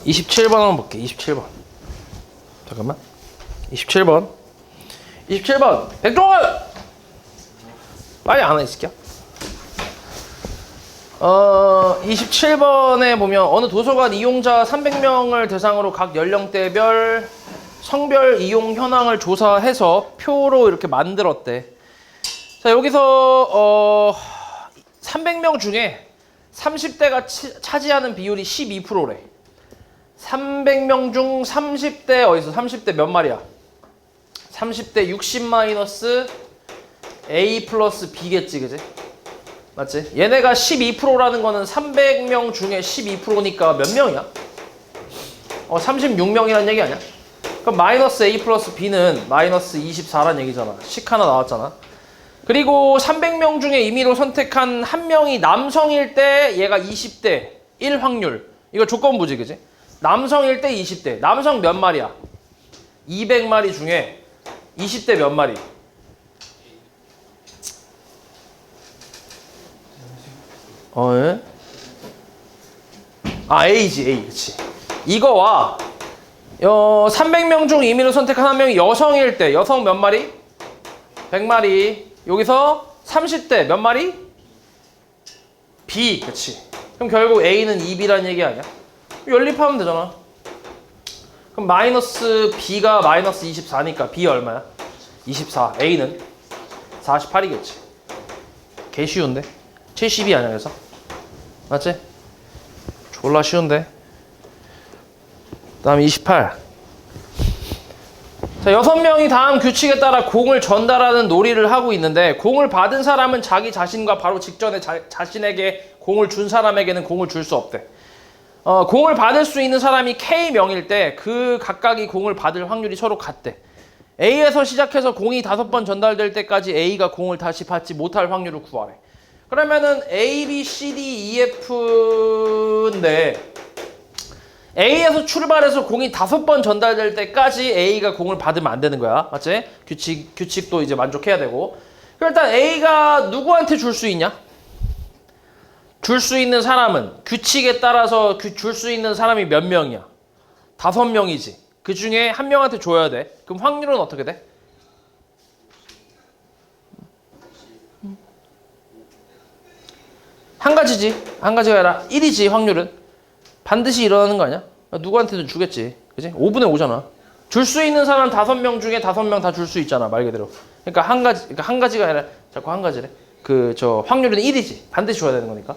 27번 한번 볼게. 27번. 잠깐만. 27번. 27번. 백종원! 빨리 안 와, 이 새끼야. 27번에 보면 어느 도서관 이용자 300명을 대상으로 각 연령대별 성별 이용 현황을 조사해서 표로 이렇게 만들었대. 자, 여기서 300명 중에 30대가 차지하는 비율이 12%래. 300명 중 30대 어디서 30대 몇 마리야? 30대 60 마이너스 A 플러스 B겠지, 그지? 맞지? 얘네가 12%라는 거는 300명 중에 12%니까 몇 명이야? 36명이라는 얘기 아니야? 그럼 마이너스 A 플러스 B는 마이너스 24란 얘기잖아. 식 하나 나왔잖아. 그리고 300명 중에 임의로 선택한 한 명이 남성일 때 얘가 20대 1 확률. 이거 조건부지, 그지? 남성일 때 20대. 남성 몇 마리야? 200마리 중에 20대 몇 마리? 예? A지, A. 그치. 이거와 300명 중 임의로 선택한 한 명이 여성일 때 여성 몇 마리? 100마리. 여기서 30대 몇 마리? B. 그치. 그럼 결국 A는 2B라는 얘기 아니야? 연립하면 되잖아. 그럼 마이너스 B가 마이너스 24니까 B 얼마야? 24. A는 48이겠지. 개 쉬운데? 70이 아니야, 그래서? 맞지? 졸라 쉬운데? 그 다음 28. 자, 6명이 다음 규칙에 따라 공을 전달하는 놀이를 하고 있는데 공을 받은 사람은 자기 자신과 바로 직전에 자신에게 공을 준 사람에게는 공을 줄 수 없대. 공을 받을 수 있는 사람이 K명일 때 그 각각이 공을 받을 확률이 서로 같대. A에서 시작해서 공이 5번 전달될 때까지 A가 공을 다시 받지 못할 확률을 구하래. 그러면은 A, B, C, D, E, F인데 A에서 출발해서 공이 5번 전달될 때까지 A가 공을 받으면 안 되는 거야. 맞지? 규칙도 이제 만족해야 되고. 그럼 일단 A가 누구한테 줄 수 있냐? 줄 수 있는 사람은 규칙에 따라서 줄 수 있는 사람이 몇 명이야? 5명이지. 그 중에 한 명한테 줘야 돼. 그럼 확률은 어떻게 돼? 한 가지지. 한 가지가 아니라 1이지, 확률은. 반드시 일어나는 거 아니야? 누구한테든 주겠지. 그지? 5분의 5잖아. 줄 수 있는 사람 5명 중에 5명 다 줄 수 있잖아, 말 그대로. 그러니까 한 가지가 아니라 자꾸 한 가지래. 확률은 1이지. 반드시 줘야 되는 거니까.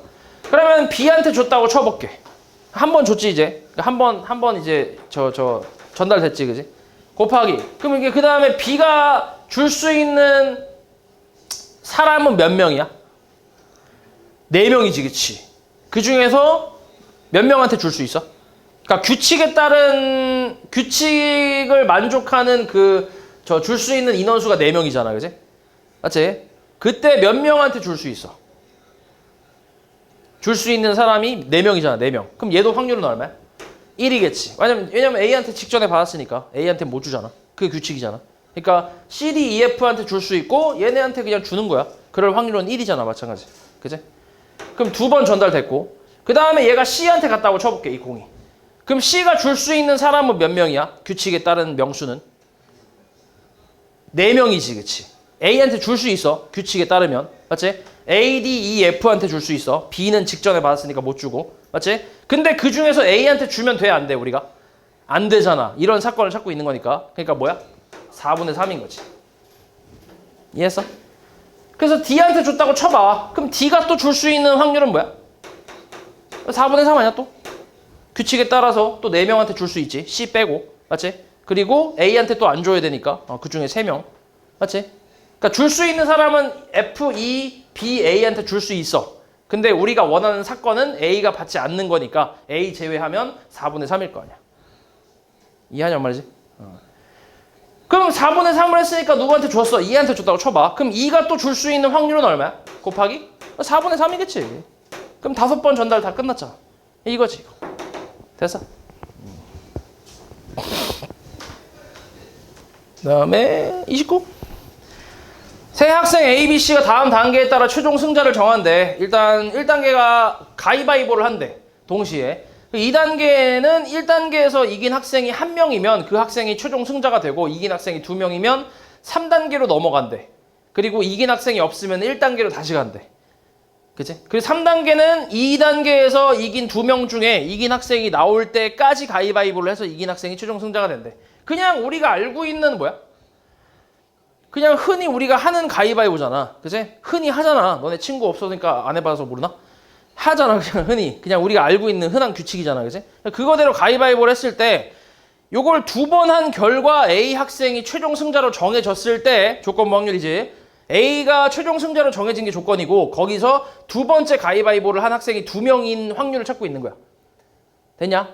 그러면 B한테 줬다고 쳐볼게. 한 번 줬지, 이제. 한 번 이제 전달됐지, 그지? 곱하기. 그럼 이게 그 다음에 B가 줄 수 있는 사람은 몇 명이야? 4명이지, 그치? 그 중에서 몇 명한테 줄 수 있어? 그러니까 규칙에 따른, 규칙을 만족하는 줄 수 있는 인원수가 4명이잖아, 그지? 맞지? 그때 몇 명한테 줄 수 있어? 줄 수 있는 사람이 4명이잖아, 4명. 그럼 얘도 확률은 얼마야? 1이겠지. 왜냐면 A한테 직전에 받았으니까 A한테 못 주잖아. 그게 규칙이잖아. 그러니까 C, D, E, F한테 줄 수 있고 얘네한테 그냥 주는 거야. 그럴 확률은 1이잖아, 마찬가지. 그지? 그럼 2번 전달됐고 그 다음에 얘가 C한테 갔다고 쳐볼게, 이 공이. 그럼 C가 줄 수 있는 사람은 몇 명이야? 규칙에 따른 명수는? 4명이지, 그치? A한테 줄 수 있어, 규칙에 따르면. 맞지? A, D, E, F한테 줄 수 있어. B는 직전에 받았으니까 못 주고. 맞지? 근데 그 중에서 A한테 주면 돼, 안 돼, 우리가? 안 되잖아. 이런 사건을 찾고 있는 거니까. 그러니까 뭐야? 4분의 3인 거지. 이해했어? 그래서 D한테 줬다고 쳐봐. 그럼 D가 또 줄 수 있는 확률은 뭐야? 4분의 3 아니야, 또? 규칙에 따라서 또 4명한테 줄 수 있지. C 빼고. 맞지? 그리고 A한테 또 안 줘야 되니까. 그 중에 3명. 맞지? 그러니까 줄 수 있는 사람은 F, E, B, A한테 줄 수 있어. 근데 우리가 원하는 사건은 A가 받지 않는 거니까 A 제외하면 4분의 3일 거 아니야. 이해하냐 말이지? 그럼 4분의 3을 했으니까 누구한테 줬어? E한테 줬다고 쳐봐. 그럼 E가 또 줄 수 있는 확률은 얼마야? 곱하기? 4분의 3이겠지. 그럼 5번 전달 다 끝났잖아. 이거지, 이거. 됐어? 그 다음에 29. 새 학생 A, B, C가 다음 단계에 따라 최종 승자를 정한대. 일단 1단계가 가위바위보를 한대. 동시에. 2단계는 1단계에서 이긴 학생이 1명이면 그 학생이 최종 승자가 되고 이긴 학생이 2명이면 3단계로 넘어간대. 그리고 이긴 학생이 없으면 1단계로 다시 간대. 그치? 그리고 3단계는 2단계에서 이긴 2명 중에 이긴 학생이 나올 때까지 가위바위보를 해서 이긴 학생이 최종 승자가 된대. 그냥 우리가 알고 있는 뭐야? 그냥 흔히 우리가 하는 가위바위보잖아. 그치? 흔히 하잖아. 너네 친구 없으니까 안 해봐서 모르나? 하잖아. 그냥 흔히. 그냥 우리가 알고 있는 흔한 규칙이잖아. 그치? 그거대로 가위바위보를 했을 때 요걸 2번 한 결과 A 학생이 최종 승자로 정해졌을 때 조건부 확률이지. A가 최종 승자로 정해진 게 조건이고 거기서 2번째 가위바위보를 한 학생이 2명인 확률을 찾고 있는 거야. 됐냐?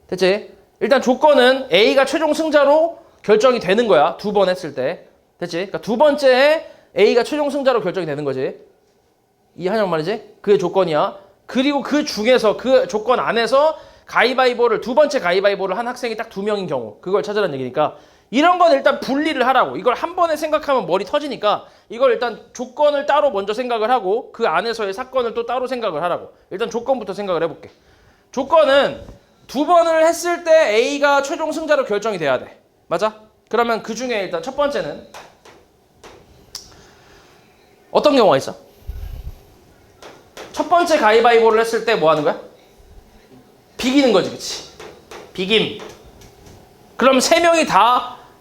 됐지? 일단 조건은 A가 최종 승자로 결정이 되는 거야. 2번 했을 때. 됐지? 그러니까 2번째에 A가 최종 승자로 결정이 되는 거지. 이해하냐고 말이지? 그게 조건이야. 그리고 그 중에서 그 조건 안에서 가위바위보를 2번째 가위바위보를 한 학생이 딱 2명인 경우 그걸 찾으라는 얘기니까 이런 건 일단 분리를 하라고. 이걸 한 번에 생각하면 머리 터지니까 이걸 일단 조건을 따로 먼저 생각을 하고 그 안에서의 사건을 또 따로 생각을 하라고. 일단 조건부터 생각을 해볼게. 조건은 2번을 했을 때 A가 최종 승자로 결정이 돼야 돼. 맞아? 그러면 그 중에 일단 첫 번째는 어떤 경우가 있어? 첫 번째 가위바위보를 했을 때 뭐 하는 거야? 비기는 거지, 그치? 비김. 그럼 3명이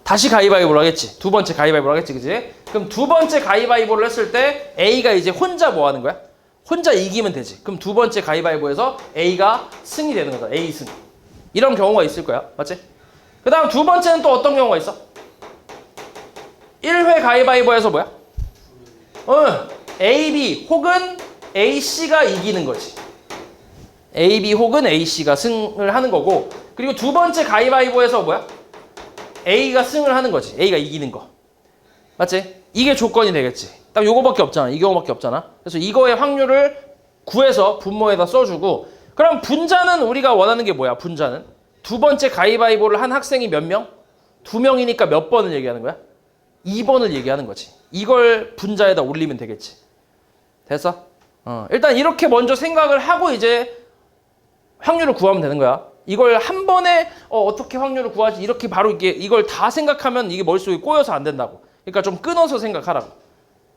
다시 가위바위보를 하겠지. 2번째 가위바위보를 하겠지, 그치? 그럼 2번째 가위바위보를 했을 때 A가 이제 혼자 뭐 하는 거야? 혼자 이기면 되지. 그럼 2번째 가위바위보에서 A가 승이 되는 거다. A 승. 이런 경우가 있을 거야. 맞지? 그 다음 2번째는 또 어떤 경우가 있어? 1회 가위바위보에서 뭐야? AB 혹은 AC가 이기는 거지. AB 혹은 AC가 승을 하는 거고 그리고 2번째 가위바위보에서 뭐야? A가 승을 하는 거지. A가 이기는 거. 맞지? 이게 조건이 되겠지. 딱 요거밖에 없잖아. 이 경우밖에 없잖아. 그래서 이거의 확률을 구해서 분모에다 써주고 그럼 분자는 우리가 원하는 게 뭐야? 분자는 2번째 가위바위보를 한 학생이 몇 명? 2명이니까 몇 번을 얘기하는 거야? 2번을 얘기하는 거지. 이걸 분자에다 올리면 되겠지. 됐어? 일단 이렇게 먼저 생각을 하고 이제 확률을 구하면 되는 거야. 이걸 한 번에 어떻게 확률을 구하지? 이렇게 바로 이걸 다 생각하면 이게 머릿속에 꼬여서 안 된다고. 그러니까 좀 끊어서 생각하라고.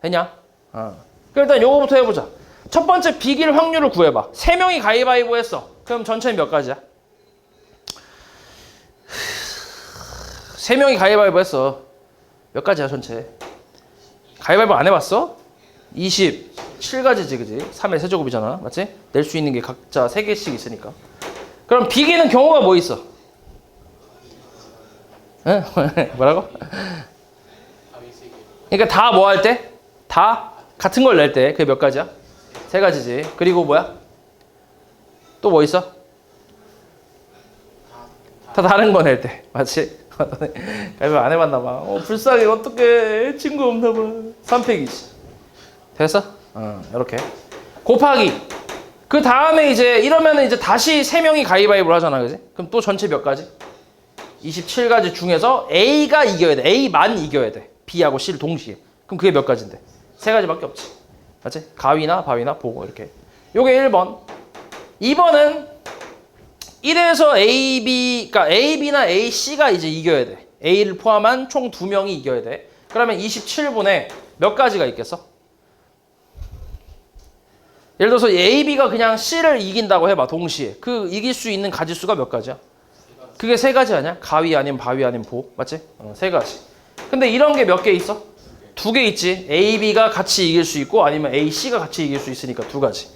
되냐? 그럼 일단 요거부터 해보자. 첫 번째 비길 확률을 구해봐. 3명이 가위바위보 했어. 그럼 전체는 몇 가지야? 3명이 가위바위보 했어. 몇 가지야 전체? 가위바위보 안 해봤어? 27가지지 그지? 3의 세제곱이잖아. 맞지? 낼 수 있는 게 각자 3개씩 있으니까. 그럼 비기는 경우가 뭐 있어? 응? 뭐라고? 그러니까 다 뭐 할 때? 다 같은 걸 낼 때 그게 몇 가지야? 3가지지. 그리고 뭐야? 또 뭐 있어? 다 다른 거 낼 때. 맞지? 가위바위보 안 해봤나 봐. 불쌍해. 어떡해. 친구 없나 봐. 3팩이지. 됐어? 이렇게. 곱하기. 그 다음에 이제 이러면 이제 다시 3명이 가위바위보를 하잖아. 그지? 그럼 또 전체 몇 가지? 27가지 중에서 A가 이겨야 돼. A만 이겨야 돼. B하고 C를 동시에. 그럼 그게 몇 가지인데? 3가지밖에 없지. 맞지? 가위나 바위나 보고 이렇게. 요게 1번. 2번은 1에서 그러니까 AB나 AC가 이제 이겨야 돼. A를 포함한 총 2명이 이겨야 돼. 그러면 27분에 몇 가지가 있겠어? 예를 들어서 AB가 그냥 C를 이긴다고 해봐. 동시에. 그 이길 수 있는 가지수가 몇 가지야? 그게 3가지 아니야? 가위 아니면 바위 아니면 보. 맞지? 3가지. 근데 이런 게 몇 개 있어? 2개 있지. AB가 같이 이길 수 있고 아니면 AC가 같이 이길 수 있으니까 2가지.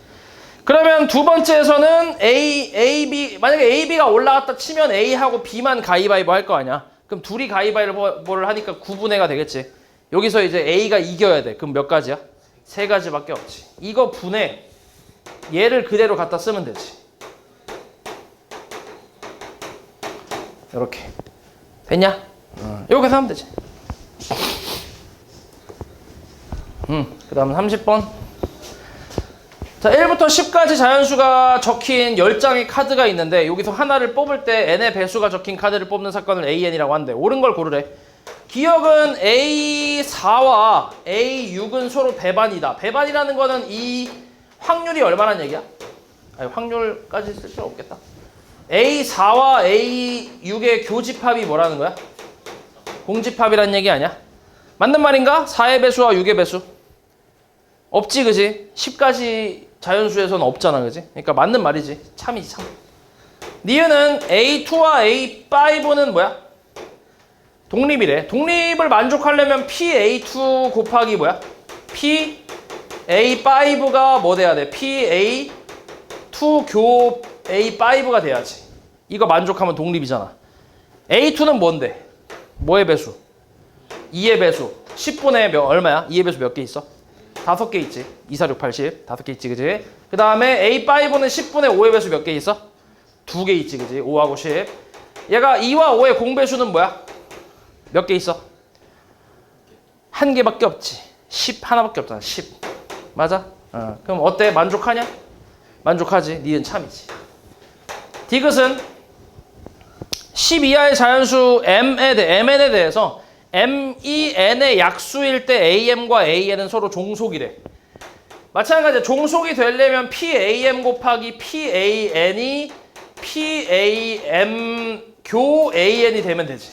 그러면 두 번째에서는 AB 만약에 AB가 올라갔다 치면 A하고 B만 가위바위보 할 거 아니야. 그럼 둘이 가위바위보를 하니까 9분의가 되겠지. 여기서 이제 A가 이겨야 돼. 그럼 몇 가지야? 3가지밖에 없지. 이거 분해. 얘를 그대로 갖다 쓰면 되지. 이렇게. 됐냐? 이렇게 하면 되지. 그 다음 30번. 자, 1부터 10까지 자연수가 적힌 10장의 카드가 있는데 여기서 하나를 뽑을 때 n의 배수가 적힌 카드를 뽑는 사건을 AN이라고 하는데 옳은 걸 고르래. 기억은 A4와 A6은 서로 배반이다. 배반이라는 거는 이 확률이 얼마란 얘기야? 아니, 확률까지 쓸 필요 없겠다. A4와 A6의 교집합이 뭐라는 거야? 공집합이란 얘기 아니야? 맞는 말인가? 4의 배수와 6의 배수. 없지, 그지? 10까지 자연수에서는 없잖아, 그지? 그러니까 맞는 말이지. 참이지, 참. 니은은 A2와 A5는 뭐야? 독립이래. 독립을 만족하려면 PA2 곱하기 뭐야? PA5가 뭐 돼야 돼? PA2 교 A5가 돼야지. 이거 만족하면 독립이잖아. A2는 뭔데? 뭐의 배수? 2의 배수. 10분의 얼마야? 2의 배수 몇 개 있어? 5개 있지. 2, 4, 6, 80. 5개 있지, 그지? 그 다음에 A5는 10분의 5의 배수 몇 개 있어? 2개 있지, 그지? 5하고 10. 얘가 2와 5의 공배수는 뭐야? 몇 개 있어? 1개밖에 없지. 10 하나밖에 없잖아. 10. 맞아? 그럼 어때? 만족하냐? 만족하지. 니은 참이지. 디귿은 10 이하의 자연수 mn에 대해서 m-n의 약수일 때 am과 an은 서로 종속이래. 마찬가지로 종속이 되려면 PAM 곱하기 PAN이 PAM 교 AN이 되면 되지.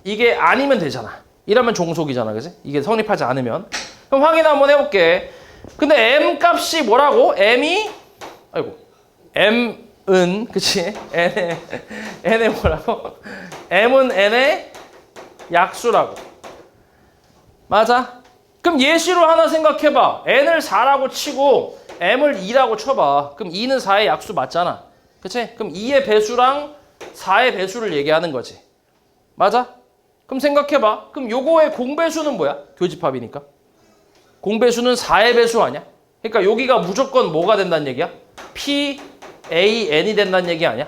이게 아니면 되잖아. 이러면 종속이잖아, 그지? 이게 성립하지 않으면. 그럼 확인 한번 해볼게. 근데 m 값이 뭐라고? m이 m은 그치? n의 뭐라고? m은 n의 약수라고. 맞아? 그럼 예시로 하나 생각해봐. n을 4라고 치고 m을 2라고 쳐봐. 그럼 2는 4의 약수 맞잖아. 그치? 그럼 2의 배수랑 4의 배수를 얘기하는 거지. 맞아? 그럼 생각해봐. 그럼 요거의 공배수는 뭐야? 교집합이니까. 공배수는 4의 배수 아니야? 그러니까 여기가 무조건 뭐가 된다는 얘기야? PAN이 된다는 얘기 아니야?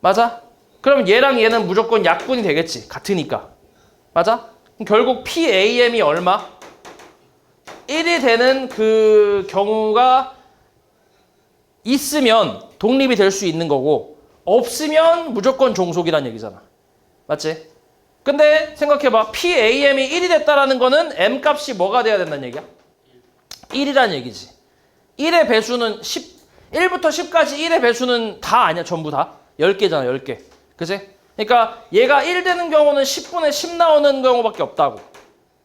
맞아? 그럼 얘랑 얘는 무조건 약분이 되겠지. 같으니까. 맞아? 그럼 결국 PAM이 얼마? 1이 되는 그 경우가 있으면 독립이 될 수 있는 거고 없으면 무조건 종속이란 얘기잖아. 맞지? 근데 생각해봐. PAM이 1이 됐다라는 거는 M 값이 뭐가 돼야 된다는 얘기야? 1이란 얘기지. 1의 배수는 1부터 10까지 1의 배수는 다 아니야. 전부 다. 10개잖아. 10개. 그치? 그러니까 얘가 1 되는 경우는 10분의 10 나오는 경우밖에 없다고.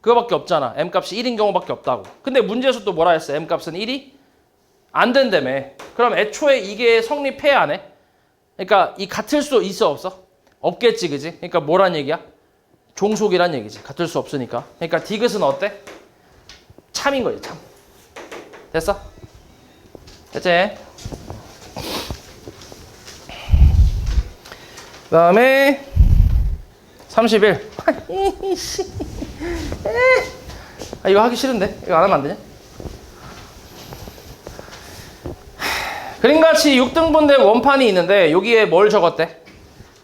그거밖에 없잖아. M 값이 1인 경우밖에 없다고. 근데 문제에서 또 뭐라 했어? M 값은 1이 안 된다며. 그럼 애초에 이게 성립해 안 해? 그러니까 이 같을 수 있어 없어? 없겠지, 그지? 그러니까 뭐란 얘기야? 종속이란 얘기지. 같을 수 없으니까. 그러니까 디귿은 어때? 참인 거지, 참. 됐어? 됐지? 그 다음에 31. 이거 하기 싫은데? 이거 안 하면 안 되냐? 그림같이 6등분된 원판이 있는데 여기에 뭘 적었대?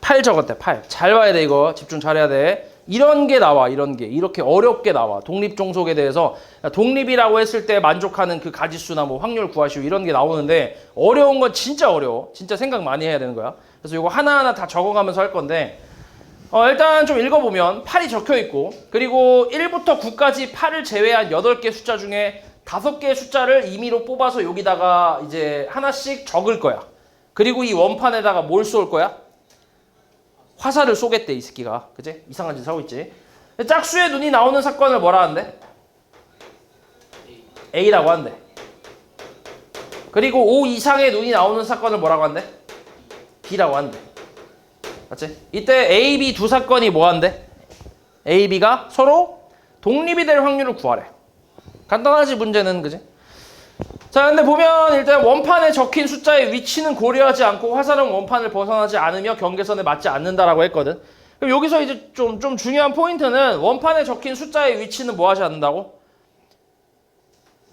8 적었대. 8. 잘 봐야 돼. 이거 집중 잘해야 돼. 이런 게 나와. 이런 게 이렇게 어렵게 나와. 독립종속에 대해서 독립이라고 했을 때 만족하는 그 가지수나 뭐 확률 구하시오 이런 게 나오는데 어려운 건 진짜 어려워. 진짜 생각 많이 해야 되는 거야. 그래서 이거 하나하나 다 적어가면서 할 건데 일단 좀 읽어보면 8이 적혀 있고 그리고 1부터 9까지 8을 제외한 8개 숫자 중에 5개의 숫자를 임의로 뽑아서 여기다가 이제 하나씩 적을 거야. 그리고 이 원판에다가 뭘 쏠 거야? 화살을 쏘겠대, 이 새끼가. 그치? 이상한 짓 하고 있지. 짝수의 눈이 나오는 사건을 뭐라 하는데? A라고 한대. 그리고 5 이상의 눈이 나오는 사건을 뭐라고 한대? B라고 한대. 맞지? 이때 A, B 두 사건이 뭐 한대? A, B가 서로 독립이 될 확률을 구하래. 간단하지, 문제는. 그지? 자, 근데 보면 일단 원판에 적힌 숫자의 위치는 고려하지 않고 화살은 원판을 벗어나지 않으며 경계선에 맞지 않는다라고 했거든. 그럼 여기서 이제 좀 중요한 포인트는 원판에 적힌 숫자의 위치는 뭐 하지 않는다고?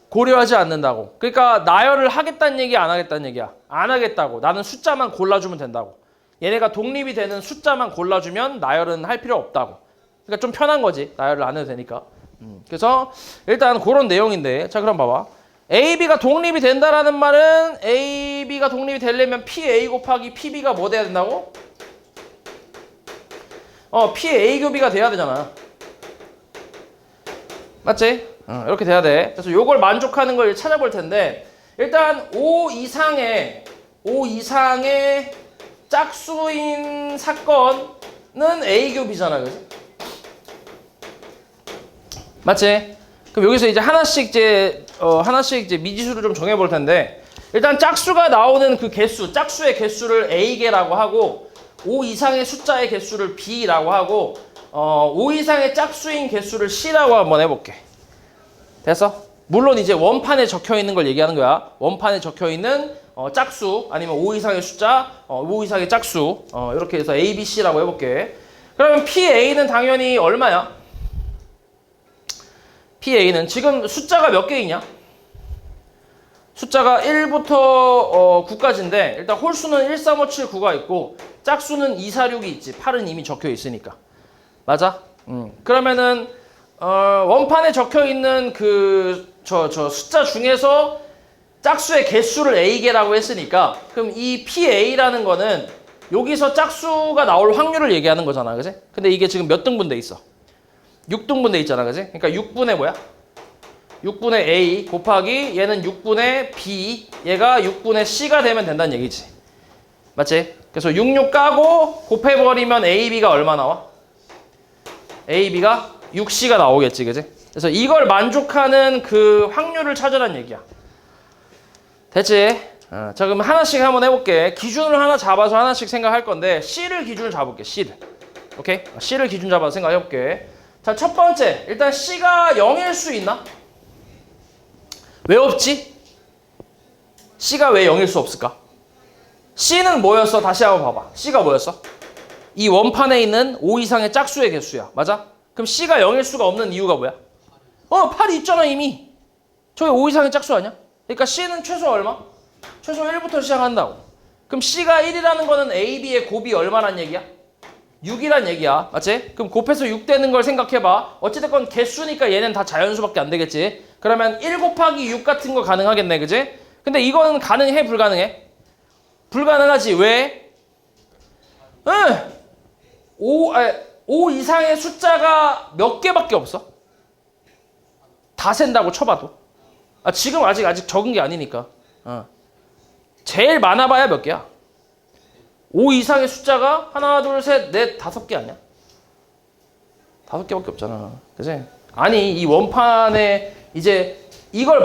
고려하지 않는다고. 그러니까 나열을 하겠다는 얘기야, 안 하겠다는 얘기야? 안 하겠다고. 나는 숫자만 골라주면 된다고. 얘네가 독립이 되는 숫자만 골라주면 나열은 할 필요 없다고. 그러니까 좀 편한 거지. 나열을 안 해도 되니까. 그래서 일단 그런 내용인데, 자 그럼 봐봐. AB가 독립이 된다라는 말은 AB가 독립이 되려면 PA 곱하기 PB가 뭐 돼야 된다고? PA 교비가 돼야 되잖아. 맞지? 이렇게 돼야 돼. 그래서 요걸 만족하는 걸 찾아볼 텐데 일단 5 이상의 짝수인 사건은 A 교비잖아, 그지? 맞지? 그럼 여기서 이제 하나씩 이제 미지수를 좀 정해볼 텐데, 일단 짝수가 나오는 그 개수, 짝수의 개수를 A개라고 하고, 5 이상의 숫자의 개수를 B라고 하고, 5 이상의 짝수인 개수를 C라고 한번 해볼게. 됐어? 물론 이제 원판에 적혀 있는 걸 얘기하는 거야. 원판에 적혀 있는 짝수 아니면 5 이상의 숫자, 5 이상의 짝수 이렇게 해서 A, B, C라고 해볼게. 그러면 PA는 당연히 얼마야? PA는 지금 숫자가 몇 개이냐? 숫자가 1부터 9까지인데 일단 홀수는 1, 3, 5, 7, 9가 있고 짝수는 2, 4, 6이 있지. 8은 이미 적혀 있으니까. 맞아? 그러면은 원판에 적혀 있는 저 숫자 중에서 짝수의 개수를 A개라고 했으니까 그럼 이 PA라는 거는 여기서 짝수가 나올 확률을 얘기하는 거잖아, 그지? 근데 이게 지금 몇 등분 돼 있어? 6등분 돼 있잖아, 그지? 그러니까 6분의 뭐야? 6분의 A 곱하기 얘는 6분의 B, 얘가 6분의 C가 되면 된다는 얘기지. 맞지? 그래서 6 까고 곱해버리면 AB가 얼마 나와? AB가 6C가 나오겠지, 그지? 그래서 이걸 만족하는 그 확률을 찾으라는 얘기야. 됐지? 자, 그럼 하나씩 한번 해볼게. 기준을 하나 잡아서 하나씩 생각할 건데 C를 기준을 잡을게. C를. 오케이? C를 기준 잡아서 생각해볼게. 자, 첫 번째. 일단 C가 0일 수 있나? 왜 없지? C가 왜 0일 수 없을까? C는 뭐였어? 다시 한번 봐봐. C가 뭐였어? 이 원판에 있는 5 이상의 짝수의 개수야. 맞아? 그럼 C가 0일 수가 없는 이유가 뭐야? 8이 있잖아 이미. 저게 5 이상의 짝수 아니야? 그러니까 C는 최소 얼마? 최소 1부터 시작한다고. 그럼 C가 1이라는 거는 A, B의 곱이 얼마란 얘기야? 6이란 얘기야. 맞지? 그럼 곱해서 6 되는 걸 생각해봐. 어찌됐건 개수니까 얘는 다 자연수밖에 안 되겠지. 그러면 1 곱하기 6 같은 거 가능하겠네, 그지? 근데 이거는 가능해, 불가능해? 불가능하지. 왜? 5 이상의 숫자가 몇 개밖에 없어? 다 센다고 쳐봐도. 지금 아직 적은 게 아니니까. 제일 많아봐야 몇 개야? 5 이상의 숫자가 하나, 둘, 셋, 넷, 5개 아니야? 5개밖에 없잖아. 그치? 아니, 이 원판에 이제 이걸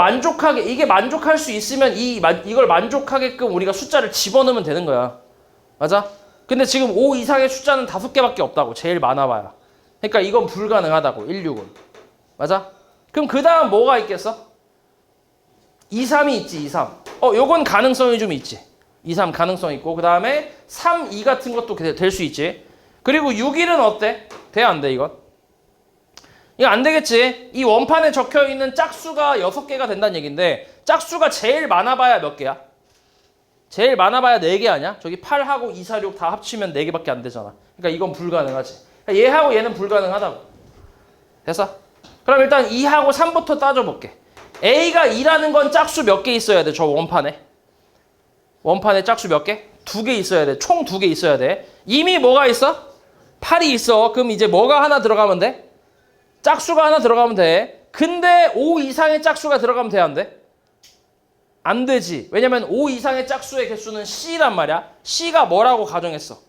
이게 만족할 수 있으면 이걸 만족하게끔 우리가 숫자를 집어넣으면 되는 거야. 맞아? 근데 지금 5 이상의 숫자는 5개밖에 없다고. 제일 많아봐야. 그러니까 이건 불가능하다고. 1, 6은. 맞아? 그럼 그 다음 뭐가 있겠어? 2, 3이 있지. 2, 3. 요건 가능성이 좀 있지. 2, 3 가능성 있고 그 다음에 3, 2 같은 것도 될 수 있지. 그리고 6, 1은 어때? 돼? 안 돼? 이건? 이거 안 되겠지. 이 원판에 적혀있는 짝수가 6개가 된다는 얘기인데 짝수가 제일 많아봐야 몇 개야? 제일 많아봐야 4개 아니야? 저기 8하고 2, 4, 6 다 합치면 4개밖에 안 되잖아. 그러니까 이건 불가능하지. 그러니까 얘하고 얘는 불가능하다고. 됐어? 그럼 일단 2하고 3부터 따져볼게. A가 2라는 건 짝수 몇 개 있어야 돼? 저 원판에. 원판에 짝수 몇 개? 2개 있어야 돼. 총 2개 있어야 돼. 이미 뭐가 있어? 8이 있어. 그럼 이제 뭐가 하나 들어가면 돼? 짝수가 하나 들어가면 돼. 근데 5 이상의 짝수가 들어가면 돼? 안 돼? 안 되지. 왜냐면 5 이상의 짝수의 개수는 C란 말이야. C가 뭐라고 가정했어?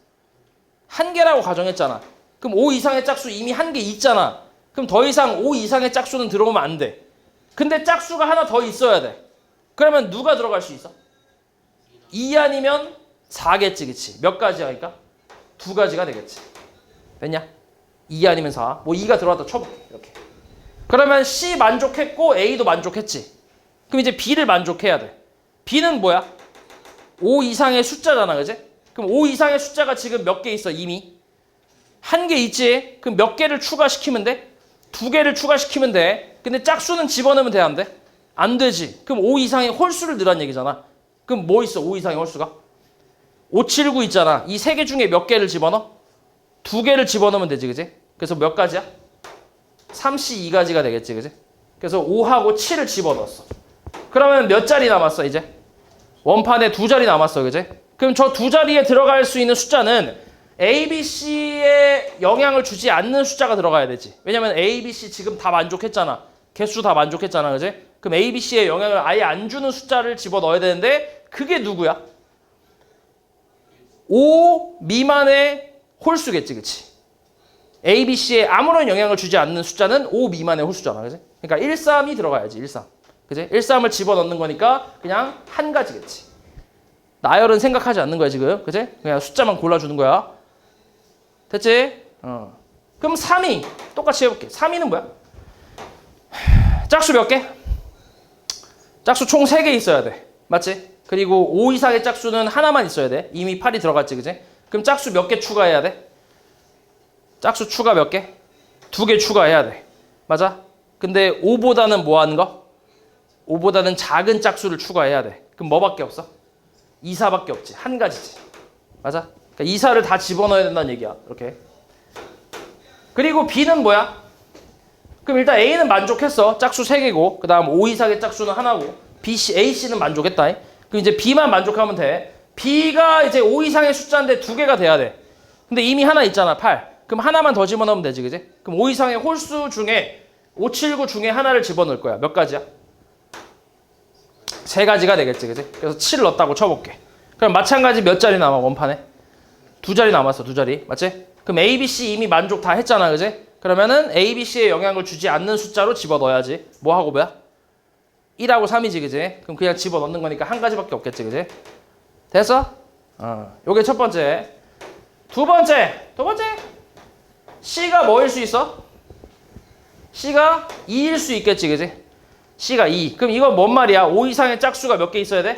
1개라고 가정했잖아. 그럼 5 이상의 짝수 이미 1개 있잖아. 그럼 더 이상 5 이상의 짝수는 들어오면 안 돼. 근데 짝수가 하나 더 있어야 돼. 그러면 누가 들어갈 수 있어? 2 아니면 4겠지, 그치? 몇 가지야, 그러니까? 2가지가 되겠지. 됐냐? 2 아니면 4. 뭐 2가 들어왔다 쳐볼게, 이렇게. 그러면 C 만족했고 A도 만족했지. 그럼 이제 B를 만족해야 돼. B는 뭐야? 5 이상의 숫자잖아, 그치? 그럼 5 이상의 숫자가 지금 몇 개 있어, 이미? 1개 있지? 그럼 몇 개를 추가시키면 돼? 2개를 추가시키면 돼. 근데 짝수는 집어넣으면 돼, 안 돼? 안 되지. 그럼 5 이상의 홀수를 넣으란 얘기잖아. 그럼 뭐 있어, 5 이상의 홀수가? 5, 7, 9 있잖아. 이 3개 중에 몇 개를 집어넣어? 2개를 집어넣으면 되지, 그지? 그래서 몇 가지야? 32가지가 되겠지, 그지? 그래서 5하고 7을 집어넣었어. 그러면 몇 자리 남았어, 이제? 원판에 2자리 남았어, 그지? 그럼 저 2자리에 들어갈 수 있는 숫자는 A, B, C에 영향을 주지 않는 숫자가 들어가야 되지. 왜냐면 A, B, C 지금 다 만족했잖아. 개수 다 만족했잖아, 그지? 그럼 A, B, C에 영향을 아예 안 주는 숫자를 집어넣어야 되는데 그게 누구야? 5 미만의 홀수겠지, 그치? A, B, C에 아무런 영향을 주지 않는 숫자는 5 미만의 홀수잖아, 그치? 그러니까 1, 3이 들어가야지, 1, 3. 그치? 1, 3을 집어넣는 거니까 그냥 한 가지겠지. 나열은 생각하지 않는 거야, 지금. 그치? 그냥 숫자만 골라주는 거야. 됐지? 그럼 3위. 똑같이 해볼게. 3위는 뭐야? 짝수 몇 개? 짝수 총 3개 있어야 돼. 맞지? 그리고 5 이상의 짝수는 하나만 있어야 돼. 이미 8이 들어갔지, 그치? 그럼 짝수 몇 개 추가해야 돼? 짝수 추가 몇 개? 2개 추가해야 돼. 맞아? 근데 5보다는 뭐 하는 거? 5보다는 작은 짝수를 추가해야 돼. 그럼 뭐밖에 없어? 2, 4밖에 없지. 한 가지지. 맞아? 그러니까 2, 4를 다 집어넣어야 된다는 얘기야. 이렇게. 그리고 B는 뭐야? 그럼 일단 A는 만족했어. 짝수 3개고. 그 다음 5 이상의 짝수는 하나고. B, C, A, C는 만족했다. 그럼 이제 B만 만족하면 돼. B가 이제 5 이상의 숫자인데 2개가 돼야 돼. 근데 이미 하나 있잖아. 8. 그럼 하나만 더 집어넣으면 되지, 그지? 그럼 5 이상의 홀수 중에 579 중에 하나를 집어넣을 거야. 몇 가지야? 3가지가 되겠지, 그지? 그래서 7을 넣었다고 쳐볼게. 그럼 마찬가지 몇 자리 남아, 원판에? 2자리 남았어, 2자리. 맞지? 그럼 A, B, C 이미 만족 다 했잖아, 그지? 그러면은 A, B, C에 영향을 주지 않는 숫자로 집어넣어야지. 뭐하고 뭐야? 1하고 3이지, 그지? 그럼 그냥 집어넣는 거니까 한 가지밖에 없겠지, 그지? 됐어? 요게 첫 번째. 두 번째. C가 뭐일 수 있어? C가 2일 수 있겠지, 그지? C가 2. 그럼 이건 뭔 말이야? 5 이상의 짝수가 몇 개 있어야 돼?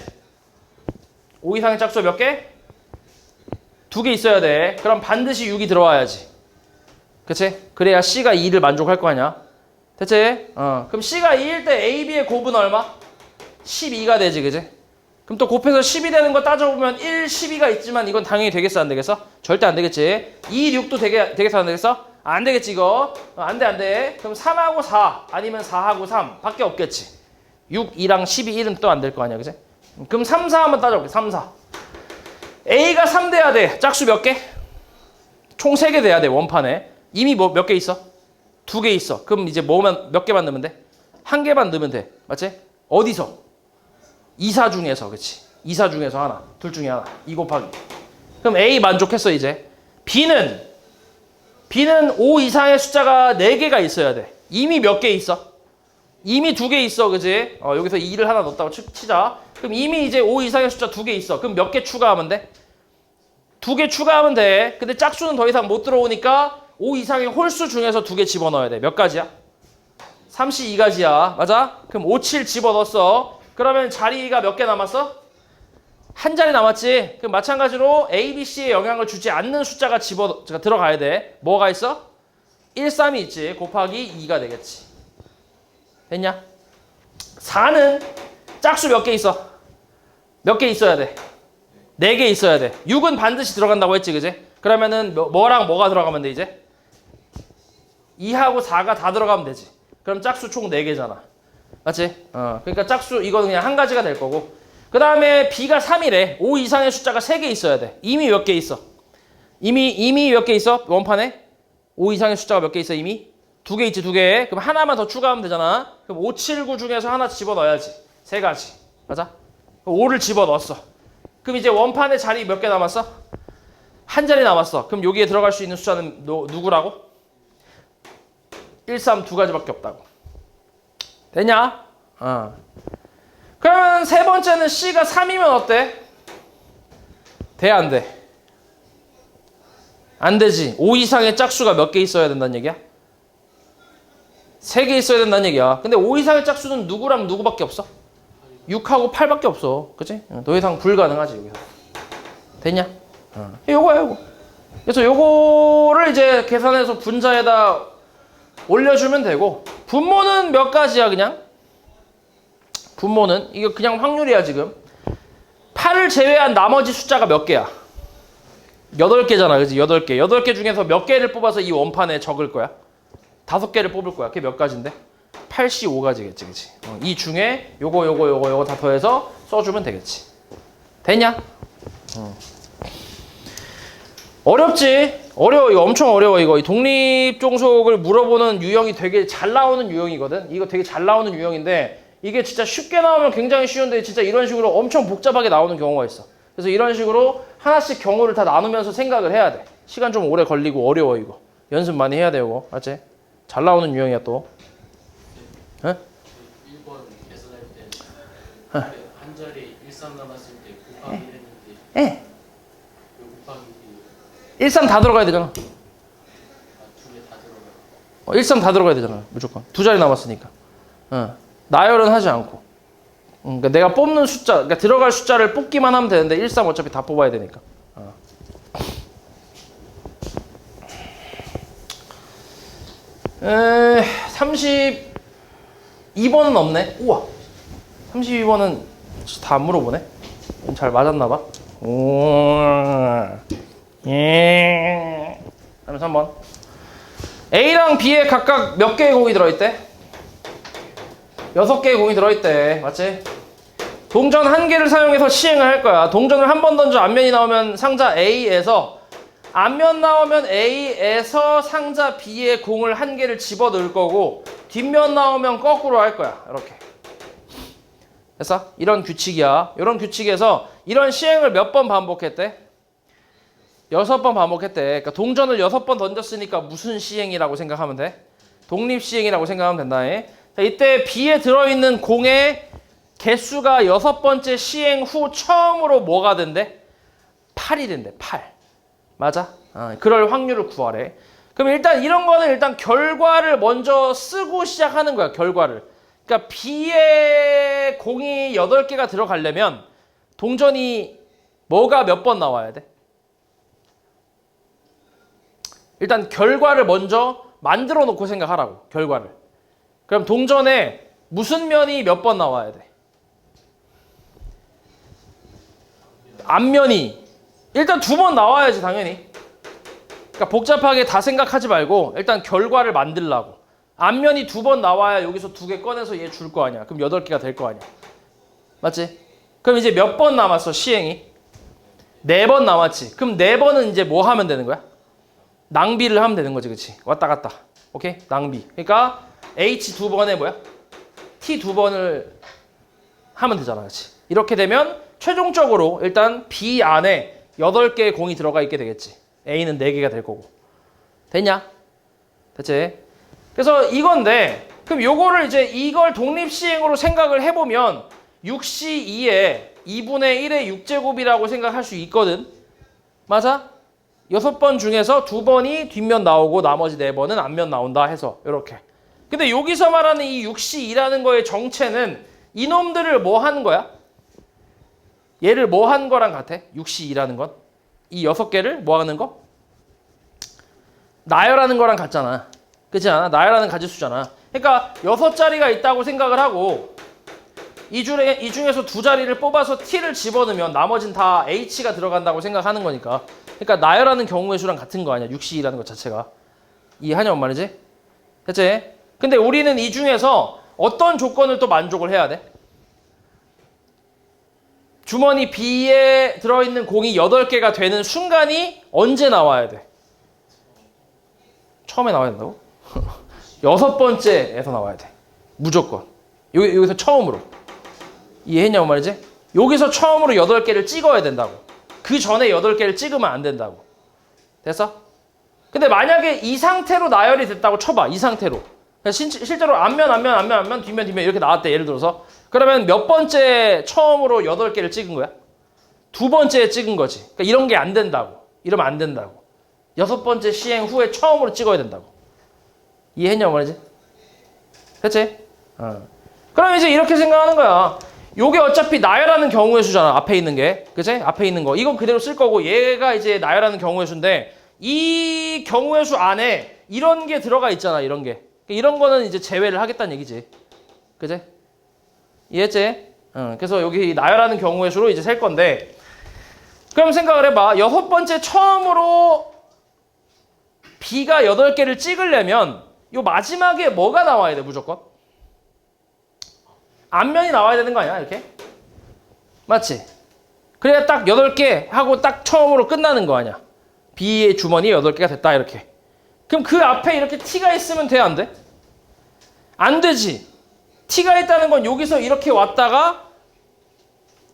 5 이상의 짝수가 몇 개? 2개 있어야 돼. 그럼 반드시 6이 들어와야지. 그치? 그래야 C가 2를 만족할 거 아니야. 됐지? 그럼 C가 2일 때 A, B의 곱은 얼마? 12가 되지, 그지? 그럼 또 곱해서 10이 되는 거 따져보면 1, 12가 있지만 이건 당연히 되겠어, 안 되겠어? 절대 안 되겠지. 2, 6도 되겠어, 안 되겠어? 안 되겠지, 이거. 안 돼. 그럼 3하고 4 아니면 4하고 3 밖에 없겠지. 6, 2랑 12, 1은 또 안 될 거 아니야, 그지? 그럼 3, 4 한번 따져볼게. 3, 4. A가 3 돼야 돼. 짝수 몇 개? 총 3개 돼야 돼, 원판에. 이미 뭐 몇 개 있어? 2개 있어. 그럼 이제 뭐만 몇 개만 넣으면 돼? 한 개만 넣으면 돼. 맞지? 어디서? 2, 4 중에서. 그치? 2, 4 중에서 하나. 둘 중에 하나. 2 곱하기. 그럼 A 만족했어, 이제. B는 5 이상의 숫자가 4개가 있어야 돼. 이미 몇 개 있어? 이미 2개 있어, 그지? 여기서 2를 하나 넣었다고 치자. 그럼 이미 이제 5 이상의 숫자 2개 있어. 그럼 몇 개 추가하면 돼? 2개 추가하면 돼. 근데 짝수는 더 이상 못 들어오니까 5 이상의 홀수 중에서 2개 집어넣어야 돼. 몇 가지야? 32가지야. 맞아? 그럼 5, 7 집어넣었어. 그러면 자리가 몇 개 남았어? 한 자리 남았지? 그럼 마찬가지로 A, B, C에 영향을 주지 않는 숫자가 들어가야 돼. 뭐가 있어? 1, 3이 있지. 곱하기 2가 되겠지. 됐냐? 4는 짝수 몇 개 있어? 몇 개 있어야 돼? 4개 있어야 돼. 6은 반드시 들어간다고 했지, 그지? 그러면은 뭐랑 뭐가 들어가면 돼, 이제? 2하고 4가 다 들어가면 되지. 그럼 짝수 총 4개잖아. 맞지? 그러니까 짝수 이거는 그냥 한 가지가 될 거고. 그 다음에 B가 3이래. 5 이상의 숫자가 3개 있어야 돼. 이미 몇 개 있어? 이미 몇 개 있어? 원판에? 5 이상의 숫자가 몇 개 있어, 이미? 2개 있지, 2개. 그럼 하나만 더 추가하면 되잖아. 그럼 5, 7, 9 중에서 하나 집어넣어야지. 3가지. 맞아? 5를 집어넣었어. 그럼 이제 원판에 자리 몇 개 남았어? 한 자리 남았어. 그럼 여기에 들어갈 수 있는 숫자는 누구라고? 1, 3 2가지밖에 없다고. 됐냐? 그러면 세 번째는 C가 3이면 어때? 돼, 안 돼? 안 되지. 5 이상의 짝수가 몇 개 있어야 된다는 얘기야? 3개 있어야 된다는 얘기야. 근데 5 이상의 짝수는 누구랑 누구밖에 없어? 6하고 8밖에 없어. 그치? 더 이상 불가능하지, 여기서. 됐냐? 요거야, 요거. 그래서 요거를 이제 계산해서 분자에다 올려주면 되고, 분모는 몇 가지야, 그냥? 분모는 이거 그냥 확률이야, 지금. 8을 제외한 나머지 숫자가 몇 개야? 8개잖아, 그치? 8개. 8개 중에서 몇 개를 뽑아서 이 원판에 적을 거야? 5개를 뽑을 거야. 그게 몇 가지인데? 85가지겠지, 그치? 이 중에 요거 다 더해서 써주면 되겠지. 됐냐? 어렵지? 어려워. 이거 엄청 어려워. 이거 독립종속을 물어보는 유형이 되게 잘 나오는 유형이거든. 이거 되게 잘 나오는 유형인데 이게 진짜 쉽게 나오면 굉장히 쉬운데 진짜 이런 식으로 엄청 복잡하게 나오는 경우가 있어. 그래서 이런 식으로 하나씩 경우를 다 나누면서 생각을 해야 돼. 시간 좀 오래 걸리고 어려워 이거. 연습 많이 해야 되고. 알지? 잘 나오는 유형이야 또. 응? 1번 계산할 때 한 자리 13 남았을 때 곱하기 했는데 예. 곱하기 13 다 들어가야 되잖아. 두 개 다 들어가요. 13 다 들어가야 되잖아. 무조건. 두 자리 남았으니까. 나열은 하지 않고. 그러니까 내가 뽑는 숫자, 그러니까 들어갈 숫자를 뽑기만 하면 되는데 13 어차피 다 뽑아야 되니까. 32번은 없네. 우와. 32번은 다 안 물어보네. 잘 맞았나 봐. 예. 다음에 3번. A랑 B에 각각 몇 개의 공이 들어있대? 6개의 공이 들어있대. 맞지? 동전 1개를 사용해서 시행을 할 거야. 동전을 한 번 던져 앞면이 나오면 상자 A에서 앞면 나오면 A에서 상자 B에 공을 1개를 집어넣을 거고 뒷면 나오면 거꾸로 할 거야. 이렇게. 됐어? 이런 규칙이야. 이런 규칙에서 이런 시행을 몇 번 반복했대? 6번 반복했대. 그러니까 동전을 6번 던졌으니까 무슨 시행이라고 생각하면 돼? 독립시행이라고 생각하면 된다. 자, 이때 B에 들어있는 공의 개수가 6번째 시행 후 처음으로 뭐가 된대? 8이 된대. 8. 맞아? 그럴 확률을 구하래. 그럼 일단 이런 거는 일단 결과를 먼저 쓰고 시작하는 거야. 결과를. 그러니까 B에 공이 8개가 들어가려면 동전이 뭐가 몇 번 나와야 돼? 일단 결과를 먼저 만들어 놓고 생각하라고. 결과를. 그럼 동전에 무슨 면이 몇 번 나와야 돼? 앞면이 일단 2번 나와야지 당연히. 그러니까 복잡하게 다 생각하지 말고 일단 결과를 만들라고. 앞면이 2번 나와야 여기서 2개 꺼내서 얘 줄 거 아니야. 그럼 8개가 될 거 아니야. 맞지? 그럼 이제 몇 번 남았어 시행이? 4번 남았지. 그럼 4번은 이제 뭐 하면 되는 거야? 낭비를 하면 되는 거지. 그치? 왔다 갔다. 오케이? 낭비. 그러니까 H 2번에 뭐야? T 2번을 하면 되잖아. 그치? 이렇게 되면 최종적으로 일단 B 안에 8개의 공이 들어가 있게 되겠지. A는 4개가 될 거고. 됐냐? 됐지? 그래서 이건데 그럼 요거를 이제 이걸 독립시행으로 생각을 해보면 6C2에 2분의 1의 6제곱이라고 생각할 수 있거든. 맞아? 6번 중에서 2번이 뒷면 나오고 나머지 4번은 앞면 나온다 해서 이렇게. 근데 여기서 말하는 이 6C2라는 거의 정체는 이놈들을 뭐 한 거야? 얘를 뭐 한 거랑 같아? 6C2라는 건? 이 6개를 뭐 하는 거? 나열하는 거랑 같잖아. 그렇지 않아? 나열하는 가지수잖아. 그러니까 6자리가 있다고 생각을 하고 이 중에서 2자리를 뽑아서 T를 집어넣으면 나머진 다 H가 들어간다고 생각하는 거니까. 그러니까 나열하는 경우의 수랑 같은 거 아니야. 6C라는 것 자체가. 이해하냐 뭔 말이지? 됐지? 근데 우리는 이 중에서 어떤 조건을 또 만족을 해야 돼? 주머니 B에 들어있는 공이 8개가 되는 순간이 언제 나와야 돼? 처음에 나와야 된다고? 6번째에서 나와야 돼. 무조건. 여기서 처음으로. 이해했냐고 말이지? 여기서 처음으로 8개를 찍어야 된다고. 그 전에 8개를 찍으면 안 된다고. 됐어? 근데 만약에 이 상태로 나열이 됐다고 쳐봐. 이 상태로. 실제로 앞면, 뒷면 이렇게 나왔대. 예를 들어서. 그러면 몇 번째 처음으로 8개를 찍은 거야? 2번째에 찍은 거지. 그러니까 이런 게 안 된다고. 이러면 안 된다고. 6번째 시행 후에 처음으로 찍어야 된다고. 이해했냐고 말이지? 됐지? 그럼 이제 이렇게 생각하는 거야. 요게 어차피 나열하는 경우의 수잖아. 앞에 있는 게. 그치? 앞에 있는 거. 이건 그대로 쓸 거고 얘가 이제 나열하는 경우의 수인데 이 경우의 수 안에 이런 게 들어가 있잖아. 이런 게. 이런 거는 이제 제외를 하겠다는 얘기지. 그치? 이해했지? 그래서 여기 나열하는 경우의 수로 이제 셀 건데 그럼 생각을 해봐. 6번째 처음으로 B가 8개를 찍으려면 요 마지막에 뭐가 나와야 돼 무조건? 앞면이 나와야 되는 거 아니야 이렇게? 맞지? 그래야 딱 8개 하고 딱 처음으로 끝나는 거 아니야? B의 주머니 8개가 됐다 이렇게. 그럼 그 앞에 이렇게 T가 있으면 돼 안 돼? 안 되지. T가 있다는 건 여기서 이렇게 왔다가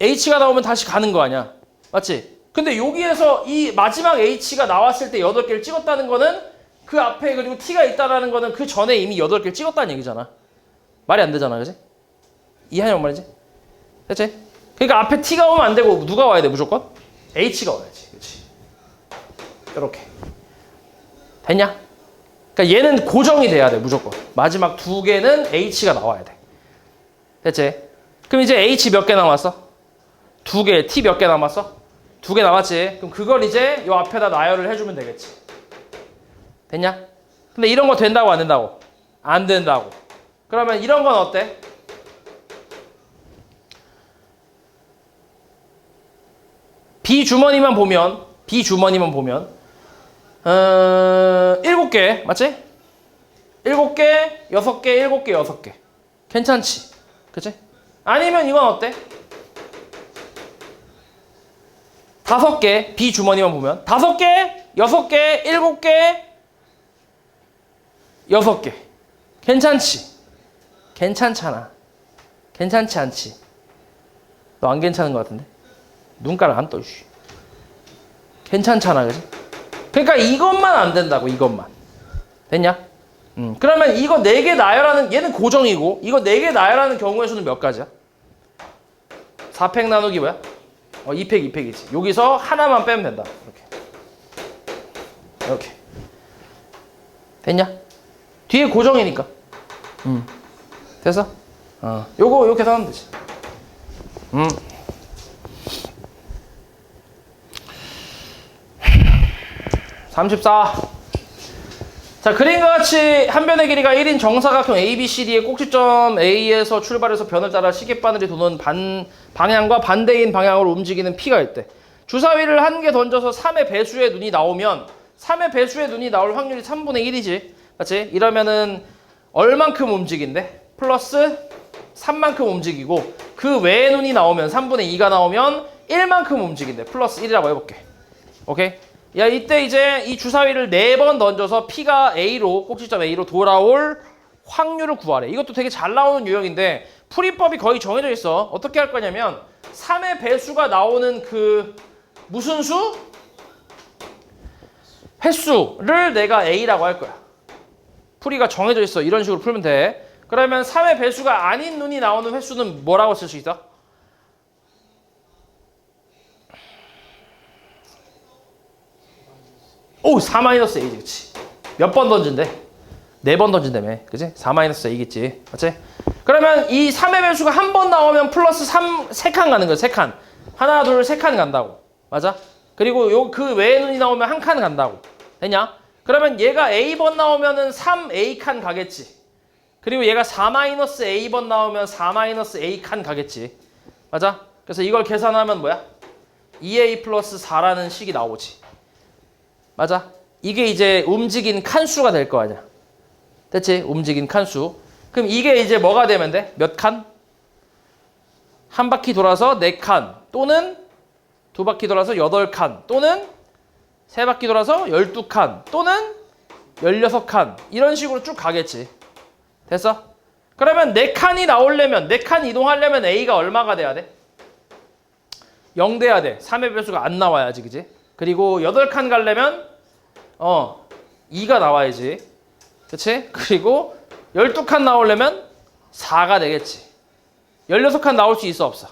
H가 나오면 다시 가는 거 아니야. 맞지? 근데 여기에서 이 마지막 H가 나왔을 때 8개를 찍었다는 거는 그 앞에 그리고 T가 있다라는 거는 그 전에 이미 8개를 찍었다는 얘기잖아. 말이 안 되잖아. 그지? 이해하냐고 말이지? 됐지? 그러니까 앞에 T가 오면 안 되고 누가 와야 돼 무조건? H가 와야지. 그렇지? 이렇게. 됐냐? 그러니까 얘는 고정이 돼야 돼 무조건. 마지막 2개는 H가 나와야 돼. 됐지? 그럼 이제 H 몇 개 남았어? 2개. T 몇 개 남았어? 2개 남았지? 그럼 그걸 이제 요 앞에다 나열을 해주면 되겠지. 됐냐? 근데 이런 거 된다고 안 된다고? 안 된다고. 그러면 이런 건 어때? B주머니만 보면 7개 맞지? 7개, 6개, 7개, 6개 괜찮지? 그치? 아니면 이건 어때? 5개 B주머니만 보면 5개, 6개, 7개, 6개 괜찮지? 괜찮잖아. 괜찮지 않지? 너 안 괜찮은 것 같은데? 눈가를 안 떠. 괜찮잖아, 그지? 그러니까 이것만 안 된다고, 이것만. 됐냐? 그러면 이거 4개 나열하는, 얘는 고정이고, 이거 4개 나열하는 경우의 수는 몇 가지야? 4팩 나누기 뭐야? 2팩, 2팩이지. 여기서 하나만 빼면 된다. 이렇게. 됐냐? 뒤에 고정이니까. 됐어? 요거, 요 계산하면 되지. 34. 자, 그림과 같이 한 변의 길이가 1인 정사각형 ABCD의 꼭지점 A에서 출발해서 변을 따라 시계바늘이 도는 방향과 반대인 방향으로 움직이는 P가 있대. 주사위를 한 개 던져서 3의 배수의 눈이 나오면 3의 배수의 눈이 나올 확률이 3분의 1이지. 맞지? 이러면은 얼만큼 움직인대? 플러스 3만큼 움직이고 그 외의 눈이 나오면 3분의 2가 나오면 1만큼 움직인대. 플러스 1이라고 해볼게. 오케이? 야, 이때 이제 이 주사위를 4번 던져서 P가 A로, 꼭지점 A로 돌아올 확률을 구하래. 이것도 되게 잘 나오는 유형인데 풀이법이 거의 정해져 있어. 어떻게 할 거냐면 3의 배수가 나오는 그 무슨 수? 횟수를 내가 A라고 할 거야. 풀이가 정해져 있어. 이런 식으로 풀면 돼. 그러면 3의 배수가 아닌 눈이 나오는 횟수는 뭐라고 쓸 수 있어? 오, 4-A지, 그치? 몇 번 던진대? 4번 던진다며, 그치? 4-A겠지, 맞지? 그러면 이 3의 배수가 한 번 나오면 플러스 3칸 가는 거야, 3칸. 하나, 둘, 3칸 간다고. 맞아? 그리고 그 외의 눈이 나오면 1칸 간다고. 됐냐? 그러면 얘가 A번 나오면은 3A칸 가겠지. 그리고 얘가 4-A번 나오면 4-A칸 가겠지. 맞아? 그래서 이걸 계산하면 뭐야? 2A 플러스 4라는 식이 나오지. 맞아? 이게 이제 움직인 칸수가 될 거 아니야. 됐지? 움직인 칸수. 그럼 이게 이제 뭐가 되면 돼? 몇 칸? 한 바퀴 돌아서 4칸 또는 2바퀴 돌아서 8칸 또는 3바퀴 돌아서 12칸 또는 16칸 이런 식으로 쭉 가겠지. 됐어? 그러면 4칸이 나오려면 4칸 이동하려면 A가 얼마가 돼야 돼? 0 돼야 돼. 3의 배수가 안 나와야지. 그지? 그리고 8칸 가려면 2가 나와야지. 그치? 그리고 12칸 나오려면 4가 되겠지. 16칸 나올 수 있어 없어?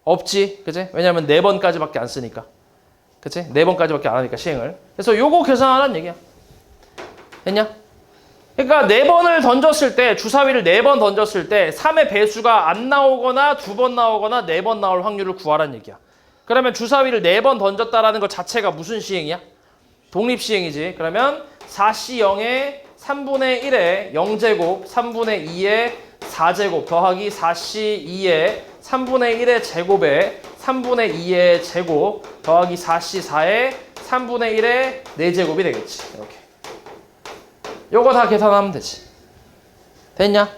없지. 그치? 왜냐면 4번까지밖에 안 쓰니까. 그치? 4번까지밖에 안 하니까 시행을. 그래서 요거 계산하라는 얘기야. 됐냐? 그러니까 4번을 던졌을 때 주사위를 4번 던졌을 때 3의 배수가 안 나오거나 2번 나오거나 4번 나올 확률을 구하라는 얘기야. 그러면 주사위를 4번 던졌다라는 것 자체가 무슨 시행이야? 독립시행이지. 그러면 4C0에 3분의 1에 0제곱 3분의 2에 4제곱 더하기 4C2에 3분의 1의 제곱에 3분의 2의 제곱 더하기 4C4에 3분의 1의 4제곱이 되겠지. 이렇게. 요거 다 계산하면 되지. 됐냐?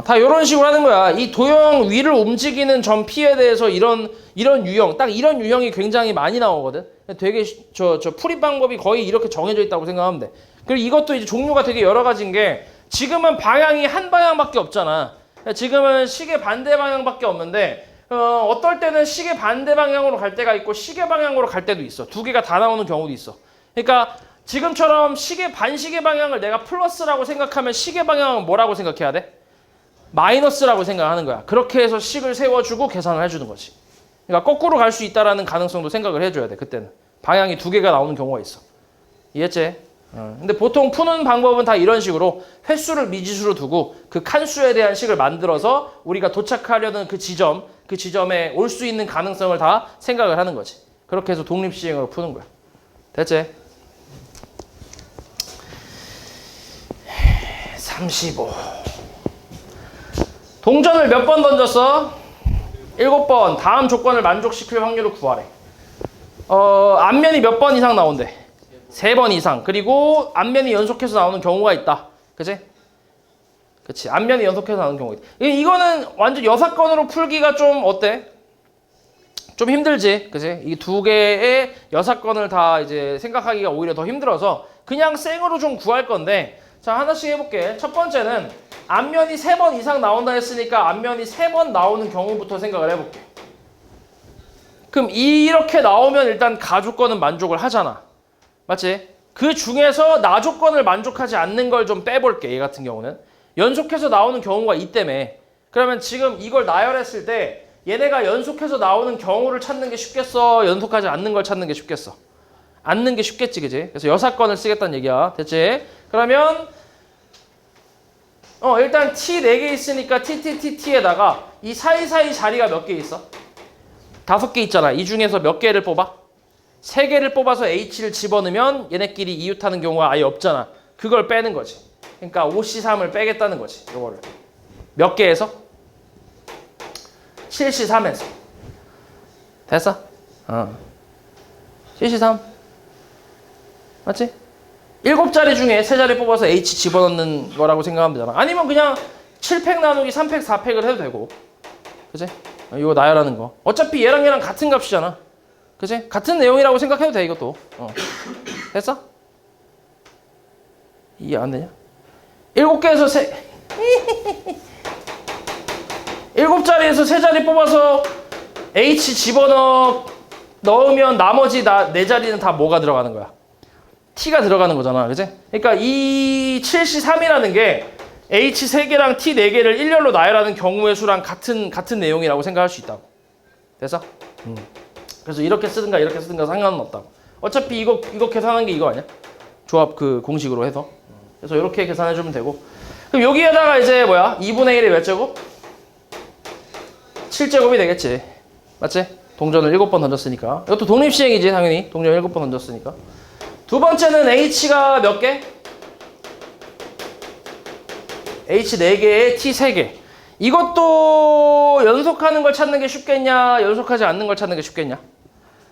다 이런 식으로 하는 거야. 이 도형 위를 움직이는 점 P에 대해서 이런 유형, 딱 이런 유형이 굉장히 많이 나오거든. 되게 저 풀이 방법이 거의 이렇게 정해져 있다고 생각하면 돼. 그리고 이것도 이제 종류가 되게 여러 가지인 게 지금은 방향이 한 방향밖에 없잖아. 지금은 시계 반대 방향밖에 없는데 어떨 때는 시계 반대 방향으로 갈 때가 있고 시계 방향으로 갈 때도 있어. 두 개가 다 나오는 경우도 있어. 그러니까 지금처럼 시계 반시계 방향을 내가 플러스라고 생각하면 시계 방향은 뭐라고 생각해야 돼? 마이너스라고 생각하는 거야. 그렇게 해서 식을 세워주고 계산을 해주는 거지. 그러니까 거꾸로 갈 수 있다라는 가능성도 생각을 해줘야 돼. 그때는 방향이 두 개가 나오는 경우가 있어. 이해했지? 근데 보통 푸는 방법은 다 이런 식으로 횟수를 미지수로 두고 그 칸수에 대한 식을 만들어서 우리가 도착하려는 그 지점에 올 수 있는 가능성을 다 생각을 하는 거지. 그렇게 해서 독립시행으로 푸는 거야. 됐지? 35. 동전을 몇 번 던졌어? 7번. 다음 조건을 만족시킬 확률을 구하래. 앞면이 몇 번 이상 나온대? 3번 이상. 그리고 앞면이 연속해서 나오는 경우가 있다. 그치? 그치. 앞면이 연속해서 나오는 경우가 있다. 이거는 완전 여사건으로 풀기가 좀 어때? 좀 힘들지. 그치? 이 두 개의 여사건을 다 이제 생각하기가 오히려 더 힘들어서 그냥 생으로 좀 구할 건데, 자, 하나씩 해볼게. 첫 번째는 앞면이 3번 이상 나온다 했으니까 앞면이 3번 나오는 경우부터 생각을 해볼게. 그럼 이렇게 나오면 일단 가조건은 만족을 하잖아. 맞지? 그 중에서 나조건을 만족하지 않는 걸 좀 빼볼게. 얘 같은 경우는 연속해서 나오는 경우가 있다며. 그러면 지금 이걸 나열했을 때 얘네가 연속해서 나오는 경우를 찾는 게 쉽겠어? 연속하지 않는 걸 찾는 게 쉽겠어? 않는 게 쉽겠지, 그지? 그래서 여사건을 쓰겠다는 얘기야. 됐지? 그러면 일단 T 4개 있으니까 TTTT에다가 이 사이사이 자리가 몇 개 있어? 5개 있잖아. 이 중에서 몇 개를 뽑아? 3개를 뽑아서 H를 집어넣으면 얘네끼리 이웃하는 경우가 아예 없잖아. 그걸 빼는 거지. 그러니까 5C3을 빼겠다는 거지. 이거를. 몇 개에서? 7C3에서. 됐어? 7C3. 맞지? 7자리 중에 3자리 뽑아서 H 집어넣는 거라고 생각하면 되잖아. 아니면 그냥 7팩 나누기 3팩, 4팩을 해도 되고. 그치? 이거 나열하는 거. 어차피 얘랑 같은 값이잖아. 그치? 같은 내용이라고 생각해도 돼, 이것도. 됐어? 이해 안 되냐? 7개에서 7자리에서 3자리 뽑아서 H 집어넣으면 나머지 4자리는 다 뭐가 들어가는 거야? T가 들어가는 거잖아. 그치? 그러니까 이 7C3이라는 게 H 3개랑 T 4개를 일렬로 나열하는 경우의 수랑 같은 내용이라고 생각할 수 있다고. 됐어? 그래서 이렇게 쓰든가 이렇게 쓰든가 상관은 없다고. 어차피 이거 계산하는 게 이거 아니야? 조합 그 공식으로 해서. 그래서 이렇게 계산해주면 되고. 그럼 여기에다가 이제 뭐야? 2분의 1의 몇 제곱? 7제곱이 되겠지. 맞지? 동전을 7번 던졌으니까. 이것도 독립시행이지, 당연히. 동전 7번 던졌으니까. 두 번째는 H가 몇 개? H 4개에 T 3개. 이것도 연속하는 걸 찾는 게 쉽겠냐? 연속하지 않는 걸 찾는 게 쉽겠냐?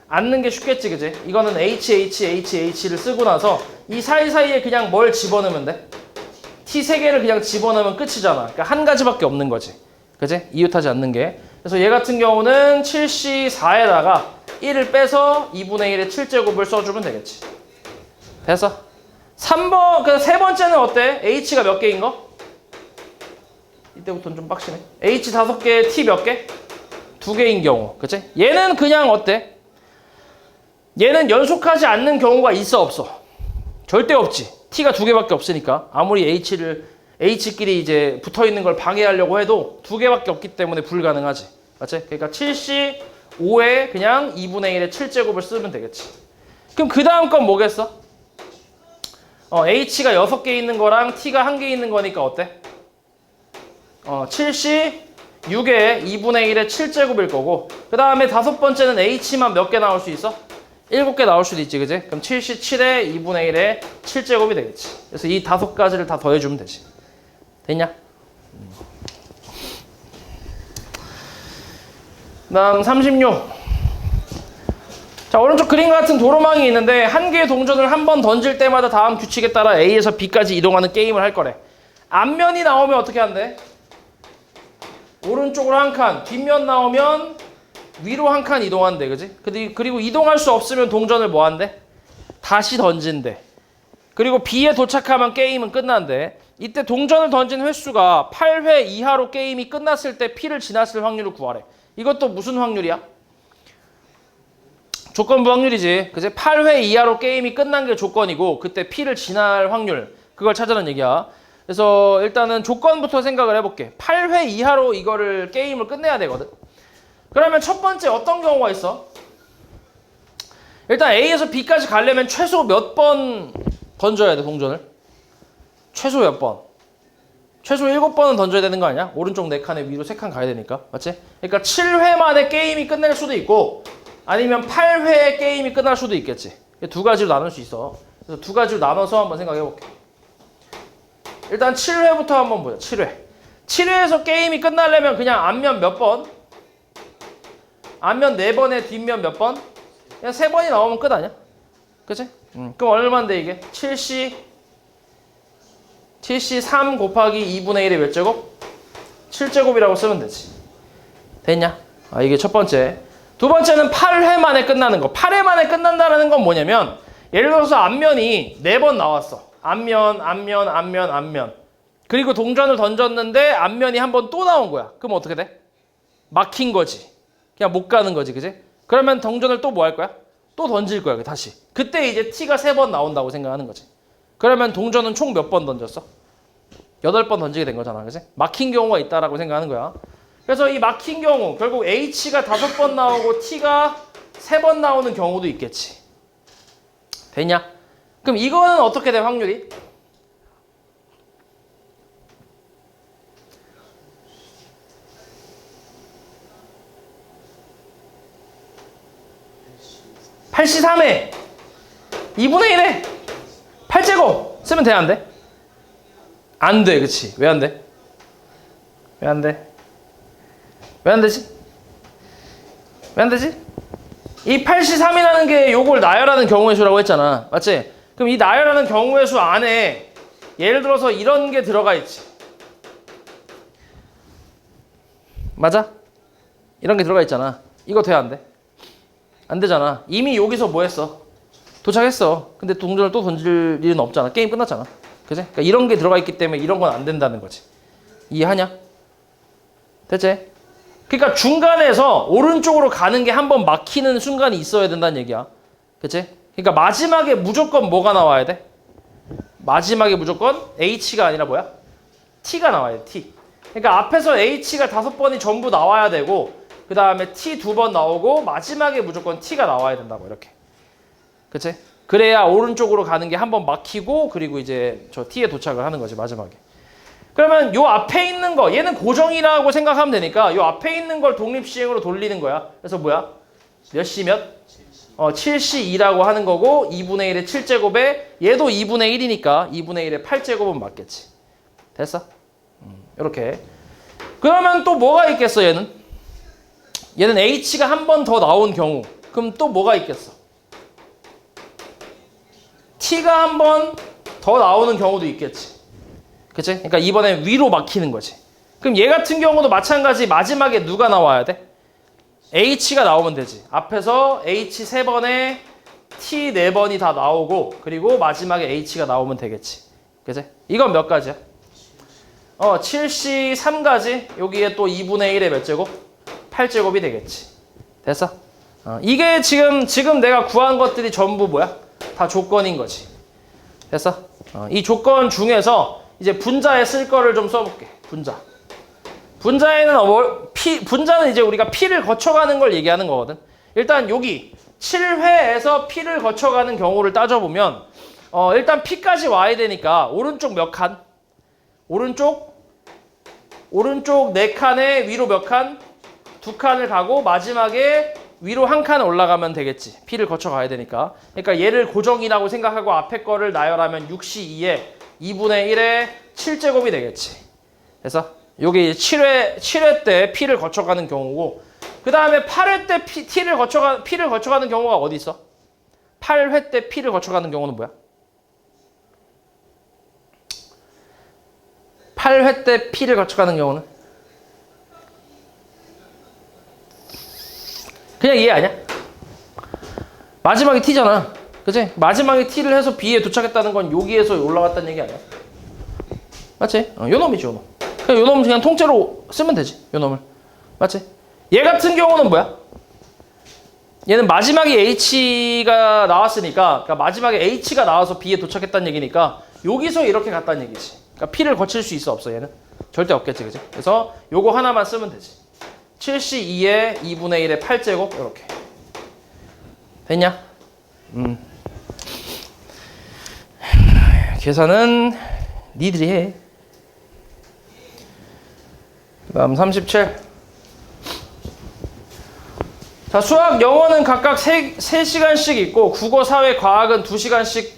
않는 게 쉽겠지, 그지? 이거는 H를 쓰고 나서 이 사이사이에 그냥 뭘 집어넣으면 돼? T 3개를 그냥 집어넣으면 끝이잖아. 그러니까 한 가지밖에 없는 거지. 그지? 이웃하지 않는 게. 그래서 얘 같은 경우는 7C4에다가 1을 빼서 2분의 1의 7제곱을 써주면 되겠지. 됐어? 3번, 그 세 번째는 어때? H가 몇 개인 거? 이때부터는 좀 빡시네. H 5개, T 몇 개? 2개인 경우. 그치? 얘는 그냥 어때? 얘는 연속하지 않는 경우가 있어, 없어? 절대 없지. T가 2개밖에 없으니까. 아무리 H끼리 이제 붙어 있는 걸 방해하려고 해도 2개밖에 없기 때문에 불가능하지. 맞지? 그러니까 7C5에 그냥 2분의 1의 7제곱을 쓰면 되겠지. 그럼 그 다음 건 뭐겠어? H가 6개 있는 거랑 T가 1개 있는 거니까 어때? 7C6에 2분의 1의 7제곱일 거고, 그 다음에 5번째는 H만 몇 개 나올 수 있어? 7개 나올 수도 있지, 그지? 그럼 7C7에 2분의 1의 7제곱이 되겠지. 그래서 이 5가지를 다 더해주면 되지. 됐냐? 그 다음 36. 자, 오른쪽 그림과 같은 도로망이 있는데 한 개의 동전을 한 번 던질 때마다 다음 규칙에 따라 A에서 B까지 이동하는 게임을 할 거래. 앞면이 나오면 어떻게 한대? 오른쪽으로 한 칸, 뒷면 나오면 위로 한 칸 이동한대, 그지? 그리고 이동할 수 없으면 동전을 뭐 한대? 다시 던진대. 그리고 B에 도착하면 게임은 끝난대. 이때 동전을 던진 횟수가 8회 이하로 게임이 끝났을 때 P를 지났을 확률을 구하래. 이것도 무슨 확률이야? 조건부 확률이지. 그치? 8회 이하로 게임이 끝난 게 조건이고 그때 P를 지날 확률 그걸 찾아라는 얘기야. 그래서 일단은 조건부터 생각을 해볼게. 8회 이하로 이거를 게임을 끝내야 되거든. 그러면 첫 번째 어떤 경우가 있어? 일단 A에서 B까지 가려면 최소 몇 번 던져야 돼, 동전을? 최소 몇 번? 최소 7번은 던져야 되는 거 아니야? 오른쪽 4칸에 위로 3칸 가야 되니까. 맞지? 그러니까 7회 만에 게임이 끝날 수도 있고 아니면 8회에 게임이 끝날 수도 있겠지. 두 가지로 나눌 수 있어. 그래서 두 가지로 나눠서 한번 생각해 볼게. 일단 7회부터 한번 보자. 7회. 7회에서 게임이 끝나려면 그냥 앞면 몇 번? 앞면 4번에 뒷면 몇 번? 그냥 3번이 나오면 끝 아니야? 그치? 그럼 얼마인데 이게? 7C 3 곱하기 2분의 1의 몇 제곱? 7제곱이라고 쓰면 되지. 됐냐? 이게 첫 번째. 두 번째는 8회 만에 끝나는 거. 8회 만에 끝난다는 건 뭐냐면 예를 들어서 앞면이 4번 나왔어. 앞면. 그리고 동전을 던졌는데 앞면이 한 번 또 나온 거야. 그럼 어떻게 돼? 막힌 거지. 그냥 못 가는 거지. 그지? 그러면 동전을 또 뭐 할 거야? 또 던질 거야. 다시. 그때 이제 T가 3번 나온다고 생각하는 거지. 그러면 동전은 총 몇 번 던졌어? 8번 던지게 된 거잖아. 그치? 막힌 경우가 있다라고 생각하는 거야. 그래서 이 막힌 경우 결국 H가 5번 나오고 T가 3번 나오는 경우도 있겠지. 됐냐? 그럼 이거는 어떻게 돼 확률이? (8C3회) 2분의 1에 8제곱 쓰면 돼 안 돼? 안 돼. 그치? 왜 안 돼? 왜 안 돼? 왜 안 되지? 왜 안 되지? 이 8C3이라는 게 요걸 나열하는 경우의 수라고 했잖아. 맞지? 그럼 이 나열하는 경우의 수 안에 예를 들어서 이런 게 들어가 있지. 맞아? 이런 게 들어가 있잖아. 이거 돼 안 돼? 안 되잖아. 이미 여기서 뭐 했어? 도착했어. 근데 동전을 또 던질 일은 없잖아. 게임 끝났잖아. 그치? 그러니까 이런 게 들어가 있기 때문에 이런 건 안 된다는 거지. 이해하냐? 됐지? 그러니까 중간에서 오른쪽으로 가는 게 한 번 막히는 순간이 있어야 된다는 얘기야. 그치? 그러니까 마지막에 무조건 뭐가 나와야 돼? 마지막에 무조건 H가 아니라 뭐야? T가 나와야 돼. T. 그러니까 앞에서 H가 5번이 전부 나와야 되고 그 다음에 T 2번 나오고 마지막에 무조건 T가 나와야 된다고 이렇게. 그치? 그래야 오른쪽으로 가는 게 한 번 막히고 그리고 이제 저 T에 도착을 하는 거지 마지막에. 그러면 요 앞에 있는 거 얘는 고정이라고 생각하면 되니까 요 앞에 있는 걸 독립시행으로 돌리는 거야. 그래서 뭐야? 몇 C 몇? 7C2라고 하는 거고 2분의 1의 7제곱에 얘도 2분의 1이니까 2분의 1의 8제곱은 맞겠지. 됐어? 이렇게. 그러면 또 뭐가 있겠어 얘는? 얘는 H가 한 번 더 나온 경우 그럼 또 뭐가 있겠어? T가 한 번 더 나오는 경우도 있겠지. 그치? 그러니까 이번엔 위로 막히는 거지. 그럼 얘 같은 경우도 마찬가지 마지막에 누가 나와야 돼? H가 나오면 되지. 앞에서 H 3번에 T 4번이 다 나오고 그리고 마지막에 H가 나오면 되겠지. 그치? 이건 몇 가지야? 7C 3가지 여기에 또 2분의 1의 몇 제곱? 8제곱이 되겠지. 됐어? 이게 지금 내가 구한 것들이 전부 뭐야? 다 조건인 거지. 됐어? 이 조건 중에서 이제 분자에 쓸 거를 좀 써볼게. 분자에는 분자는 이제 우리가 P를 거쳐가는 걸 얘기하는 거거든. 일단 여기 7회에서 P를 거쳐가는 경우를 따져보면 일단 P까지 와야 되니까 오른쪽 몇 칸? 오른쪽 4칸에 위로 몇 칸? 2칸을 가고 마지막에 위로 한 칸 올라가면 되겠지. P를 거쳐가야 되니까. 그러니까 얘를 고정이라고 생각하고 앞에 거를 나열하면 6C2에 2분의 1의 7제곱이 되겠지. 그래서 요게 7회 때 P를 거쳐가는 경우고 그 다음에 8회 때 P를 거쳐가는 경우가 어디 있어? 8회 때 P를 거쳐가는 경우는 뭐야? 8회 때 P를 거쳐가는 경우는? 그냥 이해 아니야? 마지막에 T잖아. 그치? 마지막에 T를 해서 B에 도착했다는 건 여기에서 올라갔다는 얘기 아니야? 맞지? 요 놈이지, 요 놈. 그냥 요 놈은 그냥 통째로 쓰면 되지, 요 놈을. 맞지? 얘 같은 경우는 뭐야? 얘는 마지막에 H가 나왔으니까, 그러니까 마지막에 H가 나와서 B에 도착했다는 얘기니까 여기서 이렇게 갔다는 얘기지. 그러니까 P를 거칠 수 있어, 없어? 얘는? 절대 없겠지, 그지? 그래서 요거 하나만 쓰면 되지. 7C2의 2분의 1의 8제곱 이렇게. 됐냐? 계산은 니들이 해. 그 다음 37. 자, 수학, 영어는 각각 3시간씩 있고 국어, 사회, 과학은 2시간씩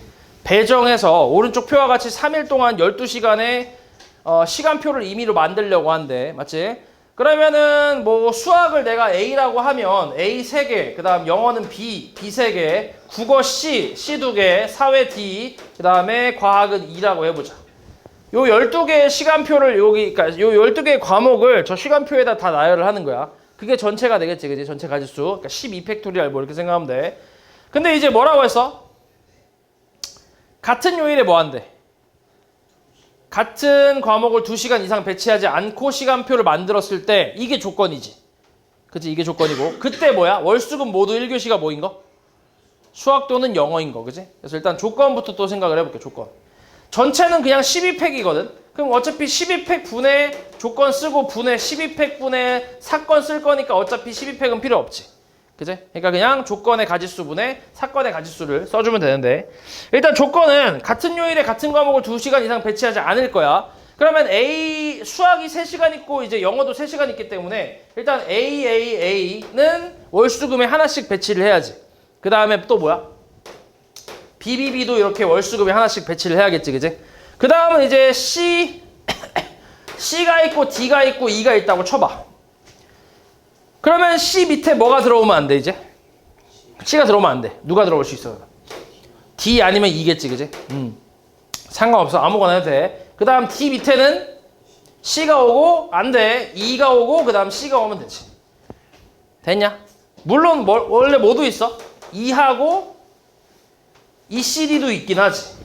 배정해서 오른쪽 표와 같이 3일 동안 12시간의 시간표를 임의로 만들려고 한대. 맞지? 그러면은 뭐 수학을 내가 A라고 하면 A 3개, 그 다음 영어는 B 3개, 국어 C 2개, 사회 D, 그 다음에 과학은 2라고 해보자. 요 12개의 시간표를 그러니까 요 12개의 과목을 저 시간표에다 다 나열을 하는 거야. 그게 전체가 되겠지, 그지? 전체 가지수. 그러니까 12팩토리얼 뭐 이렇게 생각하면 돼. 근데 이제 뭐라고 했어? 같은 요일에 뭐 한대? 같은 과목을 2시간 이상 배치하지 않고 시간표를 만들었을 때 이게 조건이지. 그치? 이게 조건이고. 그때 뭐야? 월수금 모두 1교시가 뭐인 거? 수학 또는 영어인 거. 그치? 그래서 일단 조건부터 또 생각을 해볼게. 조건. 전체는 그냥 12팩이거든. 그럼 어차피 12팩 분의 조건 쓰고 분의 12팩 분의 사건 쓸 거니까 어차피 12팩은 필요 없지. 그치? 그러니까 그냥 조건의 가지수 분의 사건의 가지수를 써주면 되는데, 일단 조건은 같은 요일에 같은 과목을 2시간 이상 배치하지 않을 거야. 그러면 수학이 3시간 있고 이제 영어도 3시간 있기 때문에 일단 A는 월수금에 하나씩 배치를 해야지. 그 다음에 또 뭐야? BB도 이렇게 월수금에 하나씩 배치를 해야겠지, 그치? 그 다음은 이제 C가 있고 D가 있고 E가 있다고 쳐봐. 그러면 C 밑에 뭐가 들어오면 안 돼, 이제? C가 들어오면 안 돼. 누가 들어올 수 있어? D 아니면 E겠지, 그지? 상관없어. 아무거나 해도 돼. 그 다음 D 밑에는 C가 오고, 안 돼. E가 오고, 그 다음 C가 오면 되지. 됐냐? 물론, 원래 모두 있어. E하고 ECD도 있긴 하지.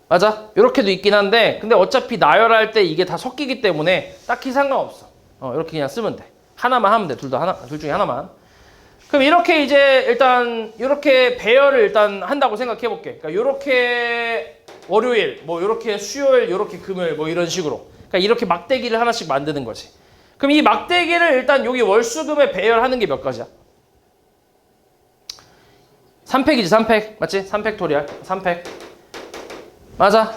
맞아? 이렇게도 있긴 한데, 근데 어차피 나열할 때 이게 다 섞이기 때문에 딱히 상관없어. 이렇게 그냥 쓰면 돼. 하나만 하면 돼. 둘 중에 하나만. 그럼 이렇게 이제 일단 이렇게 배열을 일단 한다고 생각해 볼게. 그러니까 이렇게 월요일, 뭐 이렇게 수요일, 이렇게 금요일, 뭐 이런 식으로. 그러니까 이렇게 막대기를 하나씩 만드는 거지. 그럼 이 막대기를 일단 여기 월수금에 배열하는 게 몇 가지야? 3팩이지, 3팩. 맞지? 3팩토리얼. 3팩. 맞아.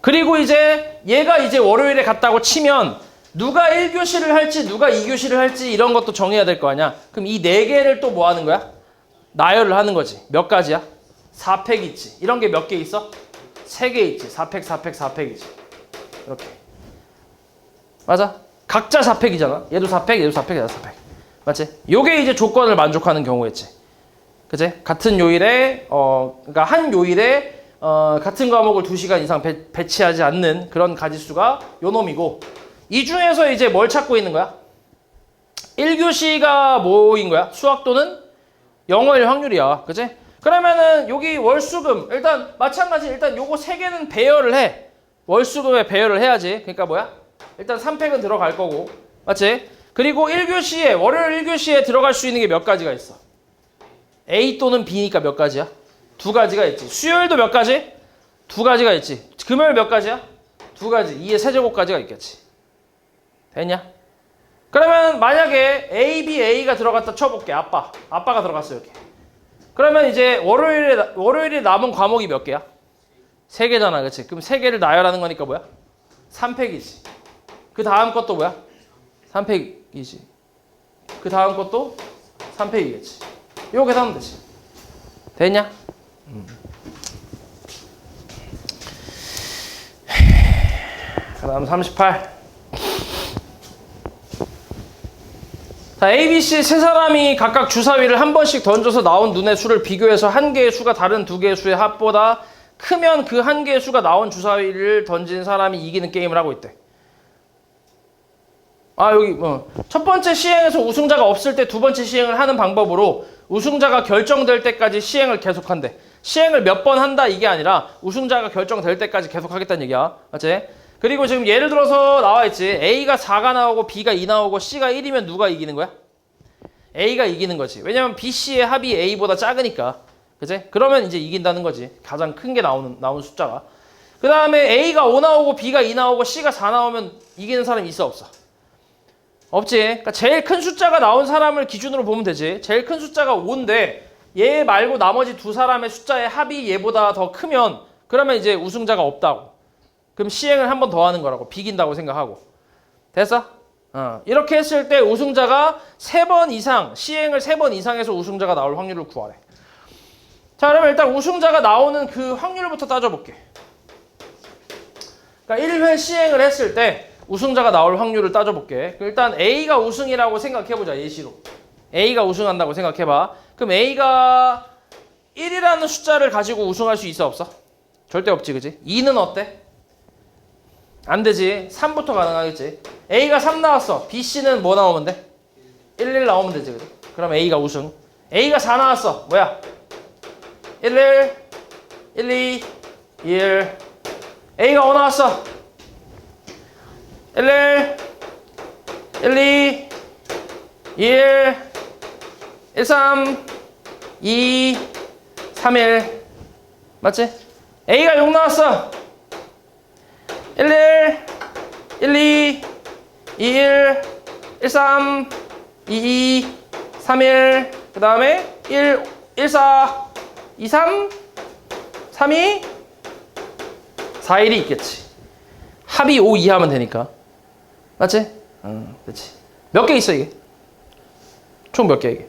그리고 이제 얘가 이제 월요일에 갔다고 치면 누가 1교시를 할지 누가 2교시를 할지 이런 것도 정해야 될 거 아니야. 그럼 이 4개를 또 뭐 하는 거야? 나열을 하는 거지. 몇 가지야? 4팩 있지. 이런 게 몇 개 있어? 3개 있지. 4팩, 4팩, 4팩이지. 이렇게. 맞아? 각자 4팩이잖아. 얘도 4팩, 얘도 4팩, 얘도 4팩. 맞지? 요게 이제 조건을 만족하는 경우였지. 그치? 같은 요일에 그러니까 한 요일에 같은 과목을 2시간 이상 배치하지 않는 그런 가지수가 요 놈이고, 이 중에서 이제 뭘 찾고 있는 거야? 1교시가 뭐인 거야? 수학 또는 영어일 확률이야. 그치? 그러면은 여기 월수금 일단 마찬가지 일단 요거 3개는 배열을 해. 월수금에 배열을 해야지. 그러니까 뭐야? 일단 3팩은 들어갈 거고. 맞지? 그리고 1교시에 월요일 1교시에 들어갈 수 있는 게 몇 가지가 있어? A 또는 B니까 몇 가지야? 2가지가 있지. 수요일도 몇 가지? 2가지가 있지. 금요일 몇 가지야? 2가지. 2의 세제곱까지가 있겠지. 됐냐? 그러면 만약에 A, B, A가 들어갔다 쳐볼게. 아빠가 들어갔어 이렇게. 그러면 이제 월요일에 남은 과목이 몇 개야? 3개잖아, 그렇지? 그럼 3개를 나열하는 거니까 뭐야? 3팩이지. 그 다음 것도 뭐야? 3팩이지. 그 다음 것도 3팩이겠지. 이거 계산하면 되지. 됐냐? 그 다음 38. 자, A, B, C 세 사람이 각각 주사위를 한 번씩 던져서 나온 눈의 수를 비교해서 한 개의 수가 다른 2개의 수의 합보다 크면 그 한 개의 수가 나온 주사위를 던진 사람이 이기는 게임을 하고 있대. 여기 첫 번째 시행에서 우승자가 없을 때 두 번째 시행을 하는 방법으로 우승자가 결정될 때까지 시행을 계속한대. 시행을 몇 번 한다 이게 아니라 우승자가 결정될 때까지 계속하겠다는 얘기야. 맞지? 그리고 지금 예를 들어서 나와 있지. A가 4가 나오고 B가 2 나오고 C가 1이면 누가 이기는 거야? A가 이기는 거지. 왜냐면 B, C의 합이 A보다 작으니까. 그치? 그러면 이제 이긴다는 거지. 가장 큰 게 나오는 숫자가. 그 다음에 A가 5 나오고 B가 2 나오고 C가 4 나오면 이기는 사람이 있어 없어? 없지. 그러니까 제일 큰 숫자가 나온 사람을 기준으로 보면 되지. 제일 큰 숫자가 5인데 얘 말고 나머지 두 사람의 숫자의 합이 얘보다 더 크면 그러면 이제 우승자가 없다고. 그럼 시행을 한 번 더 하는 거라고. 비긴다고 생각하고. 됐어? 이렇게 했을 때 우승자가 3번 이상, 시행을 3번 이상해서 우승자가 나올 확률을 구하래. 자, 그러면 일단 우승자가 나오는 그 확률부터 따져볼게. 그러니까 1회 시행을 했을 때 우승자가 나올 확률을 따져볼게. 일단 A가 우승이라고 생각해보자, 예시로. A가 우승한다고 생각해봐. 그럼 A가 1이라는 숫자를 가지고 우승할 수 있어, 없어? 절대 없지, 그지? 2는 어때? 안 되지. 3부터 가능하겠지. A가 3 나왔어. B, C는 뭐 나오면 돼? 1 나오면 되지, 그지? 그럼 A가 우승. A가 4 나왔어. 뭐야? 1 2, 1. A가 5 나왔어. 1 2, 1, 3, 2, 3, 1. 맞지? A가 6 나왔어. 1 2, 1, 3, 2, 3, 1. 그 다음에 1, 4, 2, 3, 3, 2, 4, 1이 있겠지. 합이 5 이하면 되니까. 맞지? 응, 그렇지. 몇 개 있어, 이게? 총 몇 개, 이게?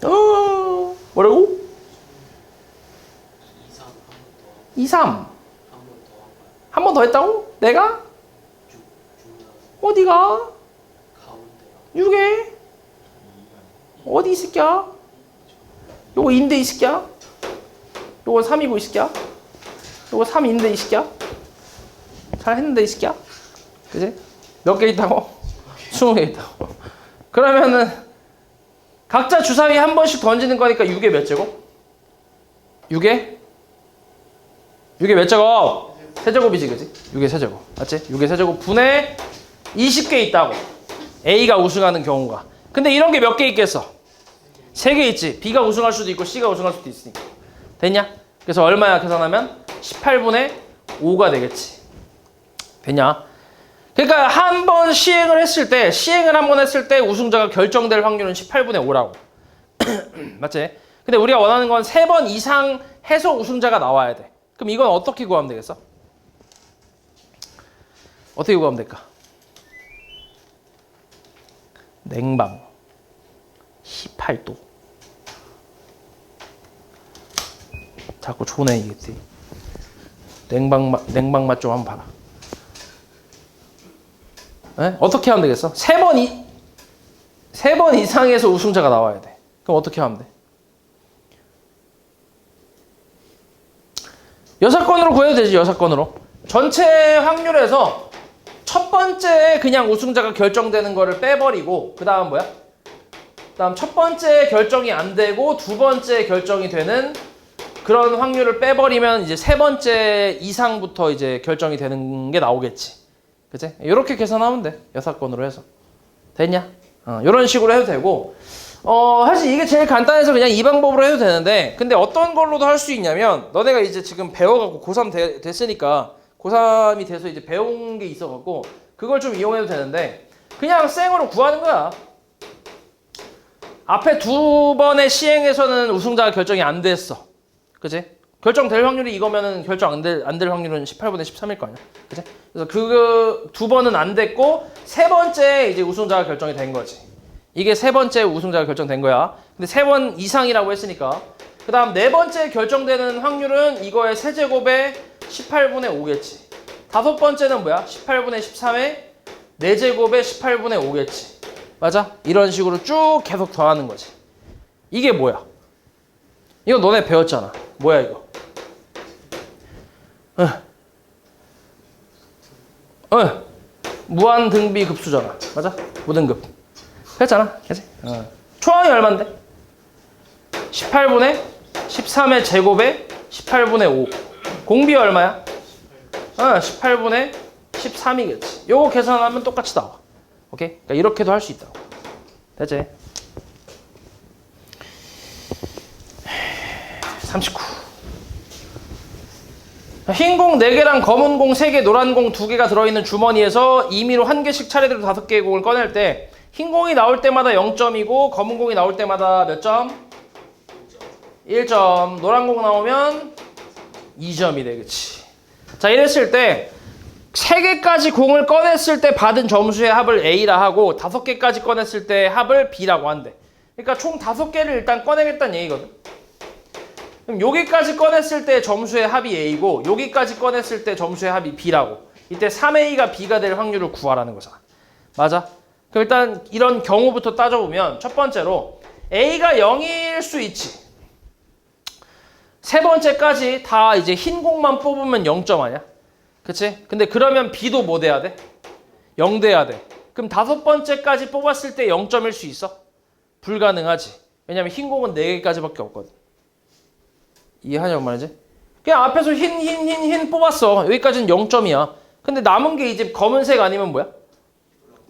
3개요. 뭐라고? 2, 3 한 번 2, 3. 더. 한 번 더. 한 번 더 했다고? 내가? 6 어디가? 가운데요. 6에? 어디 이 새끼야? 요거 2인데 이 새끼야? 요거 3이고 이 새끼야? 요거 3인데 이 새끼야? 잘 했는데 이 새끼야? 그지? 몇 개 있다고? 20개 있다고. 그러면은 각자 주사위 한 번씩 던지는 거니까 6에 몇 제곱? 6에? 6에 몇 제곱? 세제곱이지, 그지? 6에 세제곱. 맞지? 6에 세제곱 분에 20개 있다고. A가 우승하는 경우가. 근데 이런 게 몇 개 있겠어? 3개 있지. B가 우승할 수도 있고 C가 우승할 수도 있으니까. 됐냐? 그래서 얼마야 계산하면? 18분의 5가 되겠지. 됐냐? 그러니까 한 번 시행을 했을 때, 시행을 한 번 했을 때 우승자가 결정될 확률은 18분의 5라고. 맞지? 근데 우리가 원하는 건 3번 이상 해서 우승자가 나와야 돼. 그럼 이건 어떻게 구하면 되겠어? 어떻게 구하면 될까? 냉방 18도. 자꾸 조네 이겠지. 냉방 맛 좀 한번 봐라. 에? 어떻게 하면 되겠어? 3번 이상에서 우승자가 나와야 돼. 그럼 어떻게 하면 돼? 6건으로 구해도 되지. 6건으로. 전체 확률에서 첫 번째 그냥 우승자가 결정되는 거를 빼버리고 그 다음 뭐야? 그 다음 첫 번째 결정이 안 되고 두 번째 결정이 되는 그런 확률을 빼버리면 이제 세 번째 이상부터 이제 결정이 되는 게 나오겠지. 그치? 이렇게 계산하면 돼. 6건으로 해서. 됐냐? 이런 식으로 해도 되고 사실 이게 제일 간단해서 그냥 이 방법으로 해도 되는데 근데 어떤 걸로도 할 수 있냐면 너네가 이제 지금 배워갖고 고3 됐으니까 고3이 돼서 이제 배운 게 있어갖고 그걸 좀 이용해도 되는데 그냥 생으로 구하는 거야. 앞에 두 번의 시행에서는 우승자가 결정이 안 됐어. 그치? 결정될 확률이 이거면은 결정 안 될 확률은 18분의 13일 거 아니야. 그치? 그래서 그 두 번은 안 됐고 세 번째 이제 우승자가 결정이 된 거지. 이게 세 번째 우승자가 결정된 거야. 근데 3번 이상이라고 했으니까. 그 다음 네 번째 결정되는 확률은 이거의 세제곱에 18분의 5겠지. 다섯 번째는 뭐야? 18분의 13에 4제곱에 18분의 5겠지. 맞아? 이런 식으로 쭉 계속 더하는 거지. 이게 뭐야? 이거 너네 배웠잖아. 뭐야 이거? 무한 등비 급수잖아. 맞아? 무등급. 했잖아. 그치? 초항이 얼만데? 18분의 13의 제곱에 18분의 5. 공비 얼마야? 18분의 13이겠지. 요거 계산하면 똑같이 나와. 오케이? 그러니까 이렇게도 할 수 있다고. 됐지? 39. 흰 공 4개랑 검은 공 3개, 노란 공 2개가 들어있는 주머니에서 임의로 1개씩 차례대로 5개의 공을 꺼낼 때 흰 공이 나올 때마다 0점이고 검은 공이 나올 때마다 몇 점? 1점. 노란 공 나오면 2점이 되겠지. 자, 이랬을 때 3개까지 공을 꺼냈을 때 받은 점수의 합을 A라 하고 5개까지 꺼냈을 때 합을 B라고 한대. 그러니까 총 5개를 일단 꺼내겠다는 얘기거든. 그럼 여기까지 꺼냈을 때 점수의 합이 A고 여기까지 꺼냈을 때 점수의 합이 B라고. 이때 3A가 B가 될 확률을 구하라는 거잖아. 맞아? 그럼 일단 이런 경우부터 따져보면 첫 번째로 A가 0일 수 있지. 세 번째까지 다 이제 흰 공만 뽑으면 0점 아니야? 그치? 근데 그러면 B도 뭐 돼야 돼? 0 돼야 돼. 그럼 5번째까지 뽑았을 때 0점일 수 있어? 불가능하지. 왜냐면 흰 공은 4개까지밖에 없거든. 이해하냐고 말이지? 그냥 앞에서 흰 뽑았어. 여기까지는 0점이야. 근데 남은 게 이제 검은색 아니면 뭐야?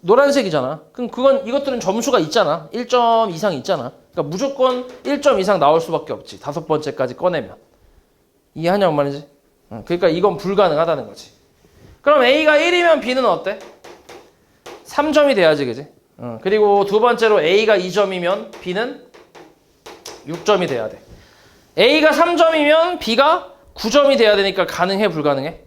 노란색이잖아. 그럼 이것들은 점수가 있잖아. 1점 이상 있잖아. 그러니까 무조건 1점 이상 나올 수밖에 없지. 5번째까지 꺼내면. 이해하냐고 말이지? 그러니까 이건 불가능하다는 거지. 그럼 A가 1이면 B는 어때? 3점이 돼야지, 그지? 그리고 두 번째로 A가 2점이면 B는 6점이 돼야 돼. A가 3점이면 B가 9점이 돼야 되니까 가능해, 불가능해?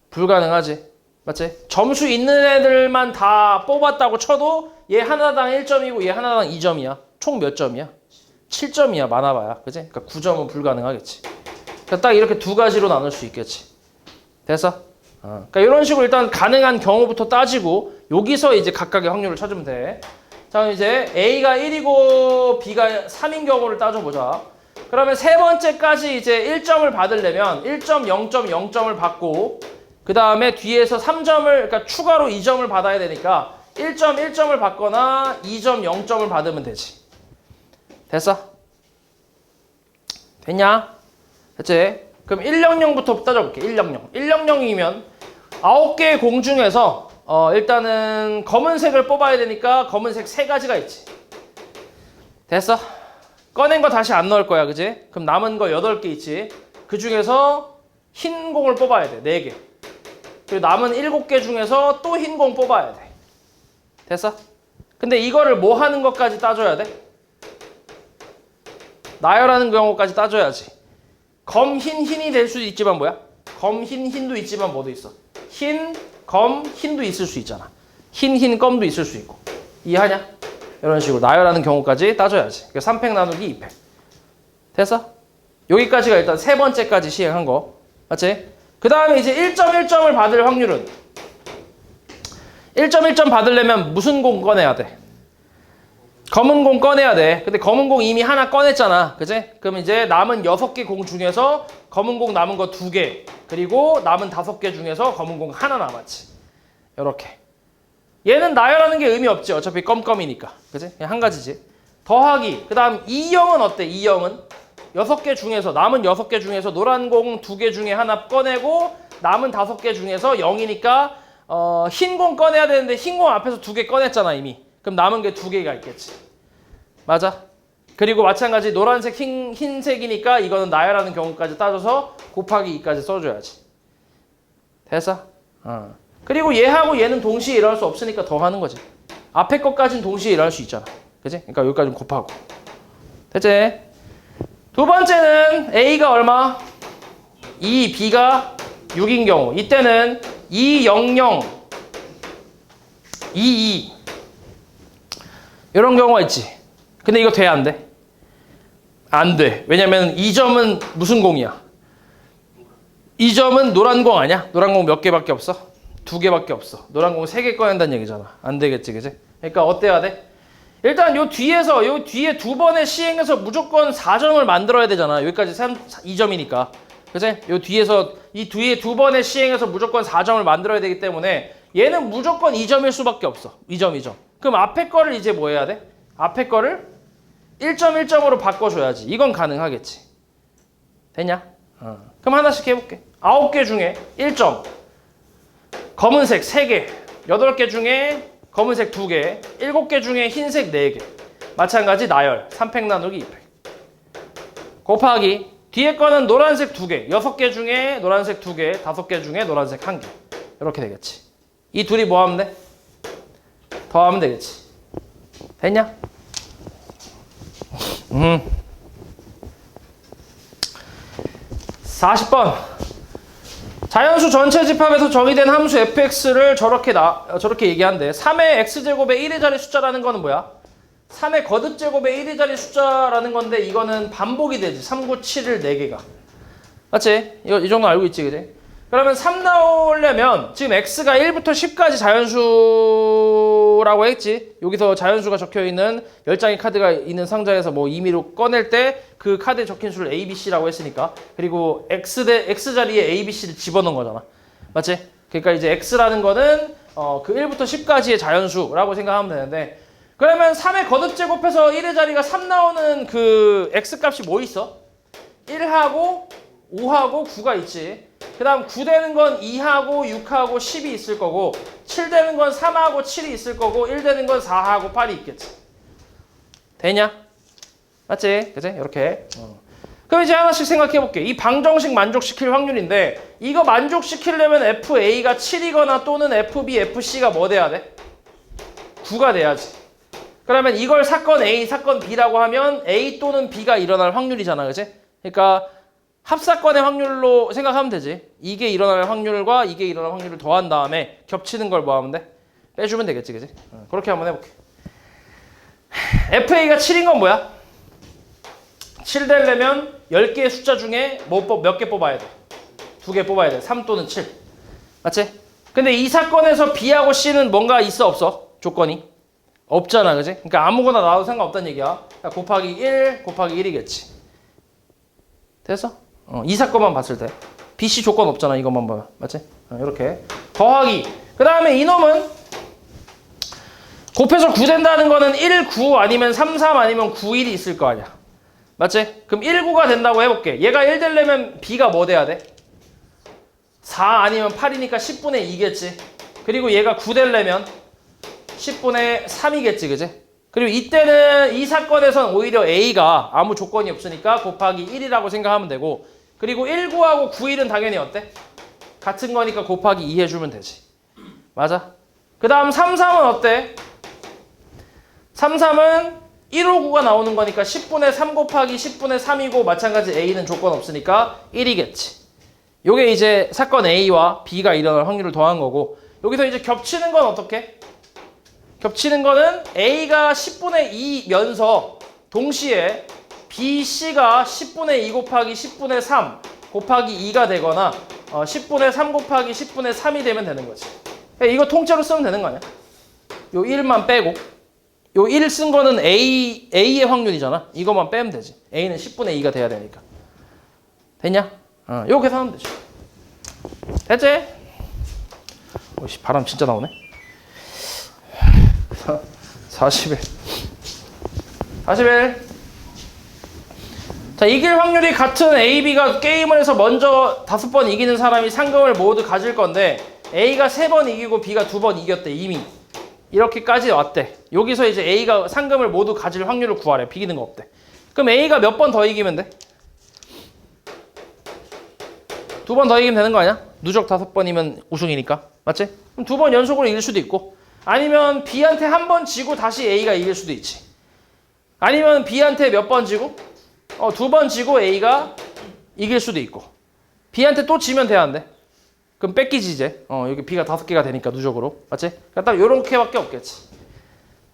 불가능하지. 맞지? 점수 있는 애들만 다 뽑았다고 쳐도 얘 하나당 1점이고 얘 하나당 2점이야. 총 몇 점이야? 7점이야, 많아봐야. 그지? 그러니까 9점은 불가능하겠지. 그러니까 딱 이렇게 두 가지로 나눌 수 있겠지. 됐어? 그러니까 이런 식으로 일단 가능한 경우부터 따지고 여기서 이제 각각의 확률을 찾으면 돼. 자, 그럼 이제 A가 1이고 B가 3인 경우를 따져보자. 그러면 세 번째까지 이제 1점을 받으려면 1점, 0점, 0점을 받고 그 다음에 뒤에서 3점을, 그러니까 추가로 2점을 받아야 되니까 1점, 1점을 받거나 2점, 0점을 받으면 되지. 됐어? 됐냐? 됐지? 그럼 100부터 따져볼게. 100. 100이면 9개의 공 중에서 일단은 검은색을 뽑아야 되니까 검은색 3가지가 있지. 됐어? 꺼낸 거 다시 안 넣을 거야, 그지? 그럼 남은 거 8개 있지. 그 중에서 흰 공을 뽑아야 돼. 4개. 그리고 남은 7개 중에서 또 흰 공 뽑아야 돼. 됐어? 근데 이거를 뭐 하는 것까지 따져야 돼? 나열하는 경우까지 따져야지. 검, 흰, 흰이 될 수도 있지만 뭐야? 검, 흰, 흰도 있지만 뭐도 있어? 흰, 검, 흰도 있을 수 있잖아. 흰, 흰, 검도 있을 수 있고. 이해하냐? 이런 식으로 나열하는 경우까지 따져야지. 3팩 나누기 2팩. 됐어? 여기까지가 일단 세 번째까지 시행한 거. 맞지? 그 다음에 이제 1점 1점을 받을 확률은 1점 1점 받으려면 무슨 공 꺼내야 돼? 검은 공 꺼내야 돼. 근데 검은 공 이미 하나 꺼냈잖아. 그지? 그럼 이제 남은 6개 공 중에서 검은 공 남은 거 2개 그리고 남은 5개 중에서 검은 공 하나 남았지. 요렇게. 얘는 나열하는 게 의미 없지. 어차피 껌껌이니까. 그지? 그냥 한 가지지. 더하기. 그 다음 2형은 어때? 2형은 6개 중에서 남은 6개 중에서 노란 공 2개 중에 하나 꺼내고 남은 5개 중에서 0이니까 흰 공 꺼내야 되는데 흰 공 앞에서 2개 꺼냈잖아 이미. 그럼 남은 게 2개가 있겠지. 맞아? 그리고 마찬가지 노란색 흰색이니까 이거는 나열하는 경우까지 따져서 곱하기 2까지 써줘야지. 됐어? 그리고 얘하고 얘는 동시에 일어날 수 없으니까 더 하는 거지. 앞에 것까지는 동시에 일어날 수 있잖아. 그치? 그러니까 여기까지는 곱하고. 됐지? 두 번째는 A가 얼마? 2, B가 6인 경우. 이때는 2, 0, 0, 2, 2. 이런 경우가 있지. 근데 이거 돼, 안 돼? 안 돼. 왜냐면 2점은 무슨 공이야? 2점은 노란 공 아니야? 노란 공 몇 개밖에 없어? 2개밖에 없어. 노란 공 3개 꺼낸다는 얘기잖아. 안 되겠지, 그지? 그러니까 어때야 돼? 일단 요 뒤에 2번의 시행에서 무조건 4점을 만들어야 되잖아. 여기까지 2점이니까. 그치? 요 뒤에서 이 뒤에 2번의 시행에서 무조건 4점을 만들어야 되기 때문에 얘는 무조건 2점일 수밖에 없어. 2점, 2점. 그럼 앞에 거를 이제 뭐 해야 돼? 앞에 거를 1점, 1점으로 바꿔줘야지. 이건 가능하겠지. 됐냐? 그럼 하나씩 해볼게. 9개 중에 1점. 검은색 3개. 8개 중에 검은색 2개. 7개 중에 흰색 4개. 마찬가지 나열. 3팩 나누기 2팩. 곱하기 뒤에 거는 노란색 2개. 6개 중에 노란색 2개. 5개 중에 노란색 1개. 이렇게 되겠지. 이 둘이 뭐 하면 돼? 더하면 되겠지. 됐냐? 40번. 자연수 전체 집합에서 정의된 함수 fx를 저렇게 얘기한대. 3의 x제곱의 1의 자리 숫자라는 거는 뭐야? 3의 거듭제곱의 1의 자리 숫자라는 건데 이거는 반복이 되지. 3, 9, 7을 4개가. 맞지? 이 정도 알고 있지, 그지? 그러면 3 나오려면 지금 x가 1부터 10까지 자연수라고 했지. 여기서 자연수가 적혀있는 10장의 카드가 있는 상자에서 뭐 임의로 꺼낼 때 그 카드에 적힌 수를 a, b, c라고 했으니까. 그리고 x 자리에 a, b, c를 집어넣은 거잖아. 맞지? 그러니까 이제 x라는 거는 그 1부터 10까지의 자연수라고 생각하면 되는데, 그러면 3의 거듭제곱해서 1의 자리가 3 나오는 그 x 값이 뭐 있어? 1하고 5하고 9가 있지. 그 다음 9 되는 건 2하고 6하고 10이 있을 거고, 7 되는 건 3하고 7이 있을 거고, 1 되는 건 4하고 8이 있겠지. 되냐? 맞지? 그치? 이렇게. 그럼 이제 하나씩 생각해 볼게. 이 방정식 만족시킬 확률인데, 이거 만족시키려면 FA가 7이거나 또는 FB, FC가 뭐 돼야 돼? 9가 돼야지. 그러면 이걸 사건 A, 사건 B라고 하면 A 또는 B가 일어날 확률이잖아. 그치? 그러니까 합사건의 확률로 생각하면 되지. 이게 일어날 확률과 이게 일어날 확률을 더한 다음에 겹치는 걸 뭐 하면 돼? 빼주면 되겠지. 그치? 그렇게 한번 해볼게. FA가 7인 건 뭐야? 7 되려면 10개의 숫자 중에 몇 개 뽑아야 돼? 2개 뽑아야 돼. 3 또는 7. 맞지? 근데 이 사건에서 B하고 C는 뭔가 있어 없어? 조건이? 없잖아. 그지? 그러니까 아무거나 나와도 상관없다는 얘기야. 그러니까 곱하기 1, 곱하기 1이겠지. 됐어? 이 사건만 봤을 때. B, C 조건 없잖아. 이것만 보면. 맞지? 이렇게. 더하기. 그 다음에 이놈은 곱해서 9 된다는 거는 1, 9 아니면 3, 3 아니면 9, 1이 있을 거 아니야. 맞지? 그럼 1, 9가 된다고 해볼게. 얘가 1 되려면 B가 뭐 돼야 돼? 4 아니면 8이니까 10분의 2겠지. 그리고 얘가 9 되려면 10분의 3이겠지. 그지? 그리고 이때는 이 사건에선 오히려 A가 아무 조건이 없으니까 곱하기 1이라고 생각하면 되고, 그리고 1, 9하고 9, 1은 당연히 어때? 같은 거니까 곱하기 2 해주면 되지. 맞아? 그 다음 3, 3은 어때? 3, 3은 1, 5, 9가 나오는 거니까 10분의 3 곱하기 10분의 3이고, 마찬가지 A는 조건 없으니까 1이겠지. 요게 이제 사건 A와 B가 일어날 확률을 더한 거고, 여기서 이제 겹치는 건 어떻게? 겹치는 거는 A가 10분의 2면서 동시에 B, C가 10분의 2 곱하기 10분의 3 곱하기 2가 되거나 10분의 3 곱하기 10분의 3이 되면 되는 거지. 이거 통째로 쓰면 되는 거 아니야? 요 1만 빼고, 요 1 쓴 거는 A의 확률이잖아. 이것만 빼면 되지. A는 10분의 2가 돼야 되니까. 됐냐? 요거 계산하면 되지. 됐지? 오씨, 바람 진짜 나오네. 41. 자, 이길 확률이 같은 A, B가 게임을 해서 먼저 5번 이기는 사람이 상금을 모두 가질 건데, A가 3번 이기고 B가 2번 이겼대. 이미 이렇게까지 왔대. 여기서 이제 A가 상금을 모두 가질 확률을 구하래. 비기는 거 없대. 그럼 A가 몇 번 더 이기면 돼? 2번 더 이기면 되는 거 아니야? 누적 5번이면 우승이니까. 맞지? 그럼 2번 연속으로 이길 수도 있고, 아니면 B한테 한 번 지고 다시 A가 이길 수도 있지. 아니면 B한테 몇 번 지고 2번 지고 A가 이길 수도 있고, B한테 또 지면 돼, 안 돼? 그럼 뺏기지 이제. 여기 B가 5개가 되니까 누적으로. 맞지? 그러니까 딱 요렇게밖에 없겠지.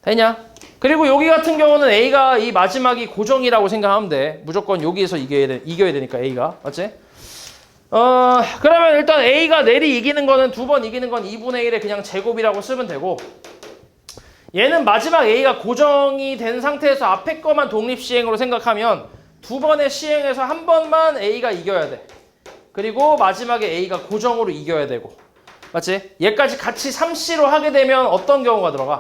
되냐? 그리고 여기 같은 경우는 A가 이 마지막이 고정이라고 생각하면 돼. 무조건 여기에서 이겨야 되니까 A가. 맞지? 그러면 일단 A가 내리 이기는 거는 2번 이기는 건 2분의 1의 그냥 제곱이라고 쓰면 되고, 얘는 마지막 A가 고정이 된 상태에서 앞에 거만 독립시행으로 생각하면 2번의 시행에서 한 번만 A가 이겨야 돼. 그리고 마지막에 A가 고정으로 이겨야 되고. 맞지? 얘까지 같이 3C로 하게 되면 어떤 경우가 들어가?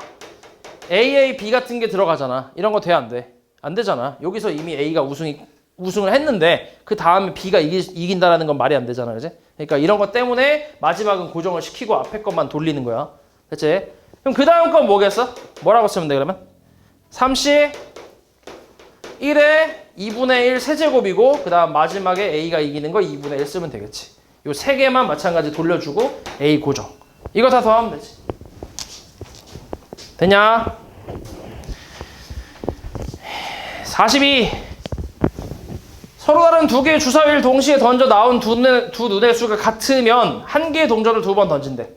AA, B 같은 게 들어가잖아. 이런 거 돼, 안 돼? 안 되잖아. 여기서 이미 A가 우승이 우승을 했는데 그 다음에 B가 이긴다라는 건 말이 안 되잖아, 그지? 그러니까 이런 것 때문에 마지막은 고정을 시키고 앞에 것만 돌리는 거야, 그치? 그럼 그 다음 건 뭐겠어? 뭐라고 쓰면 돼 그러면? 3C 1에 2분의 1 세제곱이고 그 다음 마지막에 A가 이기는 거 2분의 1 쓰면 되겠지. 요 세 개만 마찬가지 돌려주고 A 고정. 이거 다 더하면 되지. 됐냐? 42. 서로 다른 두 개의 주사위를 동시에 던져 나온 두 눈의 수가 같으면 한 개의 동전을 두 번 던진대.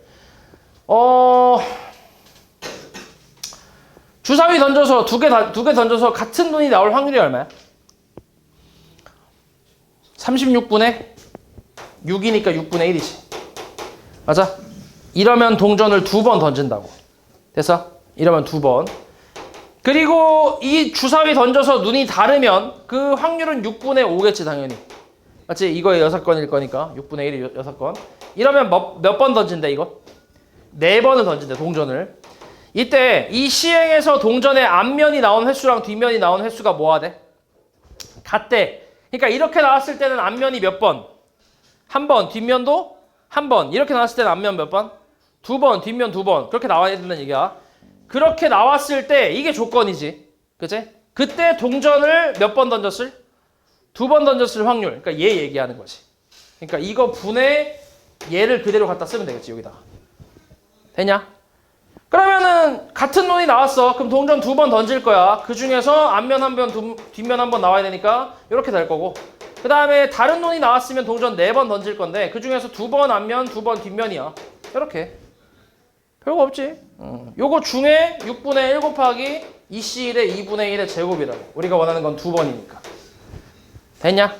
주사위 던져서 두 개 던져서 같은 눈이 나올 확률이 얼마야? 36분의 6이니까 6분의 1이지. 맞아? 이러면 동전을 두 번 던진다고. 됐어? 이러면 두 번. 그리고 이 주사위 던져서 눈이 다르면 그 확률은 6분의 5겠지 당연히. 맞지? 이거에 6건일 거니까 6분의 1이 6건. 이러면 몇 번 던진대 이거? 4번을 던진대 동전을. 이때 이 시행에서 동전의 앞면이 나온 횟수랑 뒷면이 나온 횟수가 뭐가 돼? 같대. 그러니까 이렇게 나왔을 때는 앞면이 몇 번? 한 번. 뒷면도 한 번. 이렇게 나왔을 때는 앞면 몇 번? 두 번. 뒷면 두 번. 그렇게 나와야 된다는 얘기야. 그렇게 나왔을 때 이게 조건이지. 그치? 그때 동전을 몇 번 던졌을? 두 번 던졌을 확률. 그러니까 얘 얘기하는 거지. 그러니까 이거 분의 얘를 그대로 갖다 쓰면 되겠지. 여기다가. 되냐? 그러면은 같은 눈이 나왔어. 그럼 동전 두 번 던질 거야. 그 중에서 앞면 한 번, 뒷면 한 번 나와야 되니까 이렇게 될 거고. 그 다음에 다른 눈이 나왔으면 동전 4번 던질 건데 그 중에서 2번 앞면, 2번 뒷면이야. 이렇게. 별거 없지. 요거 중에 6분의 1 곱하기 2C1의 2분의 1의 제곱이라고. 우리가 원하는 건 2번이니까. 됐냐?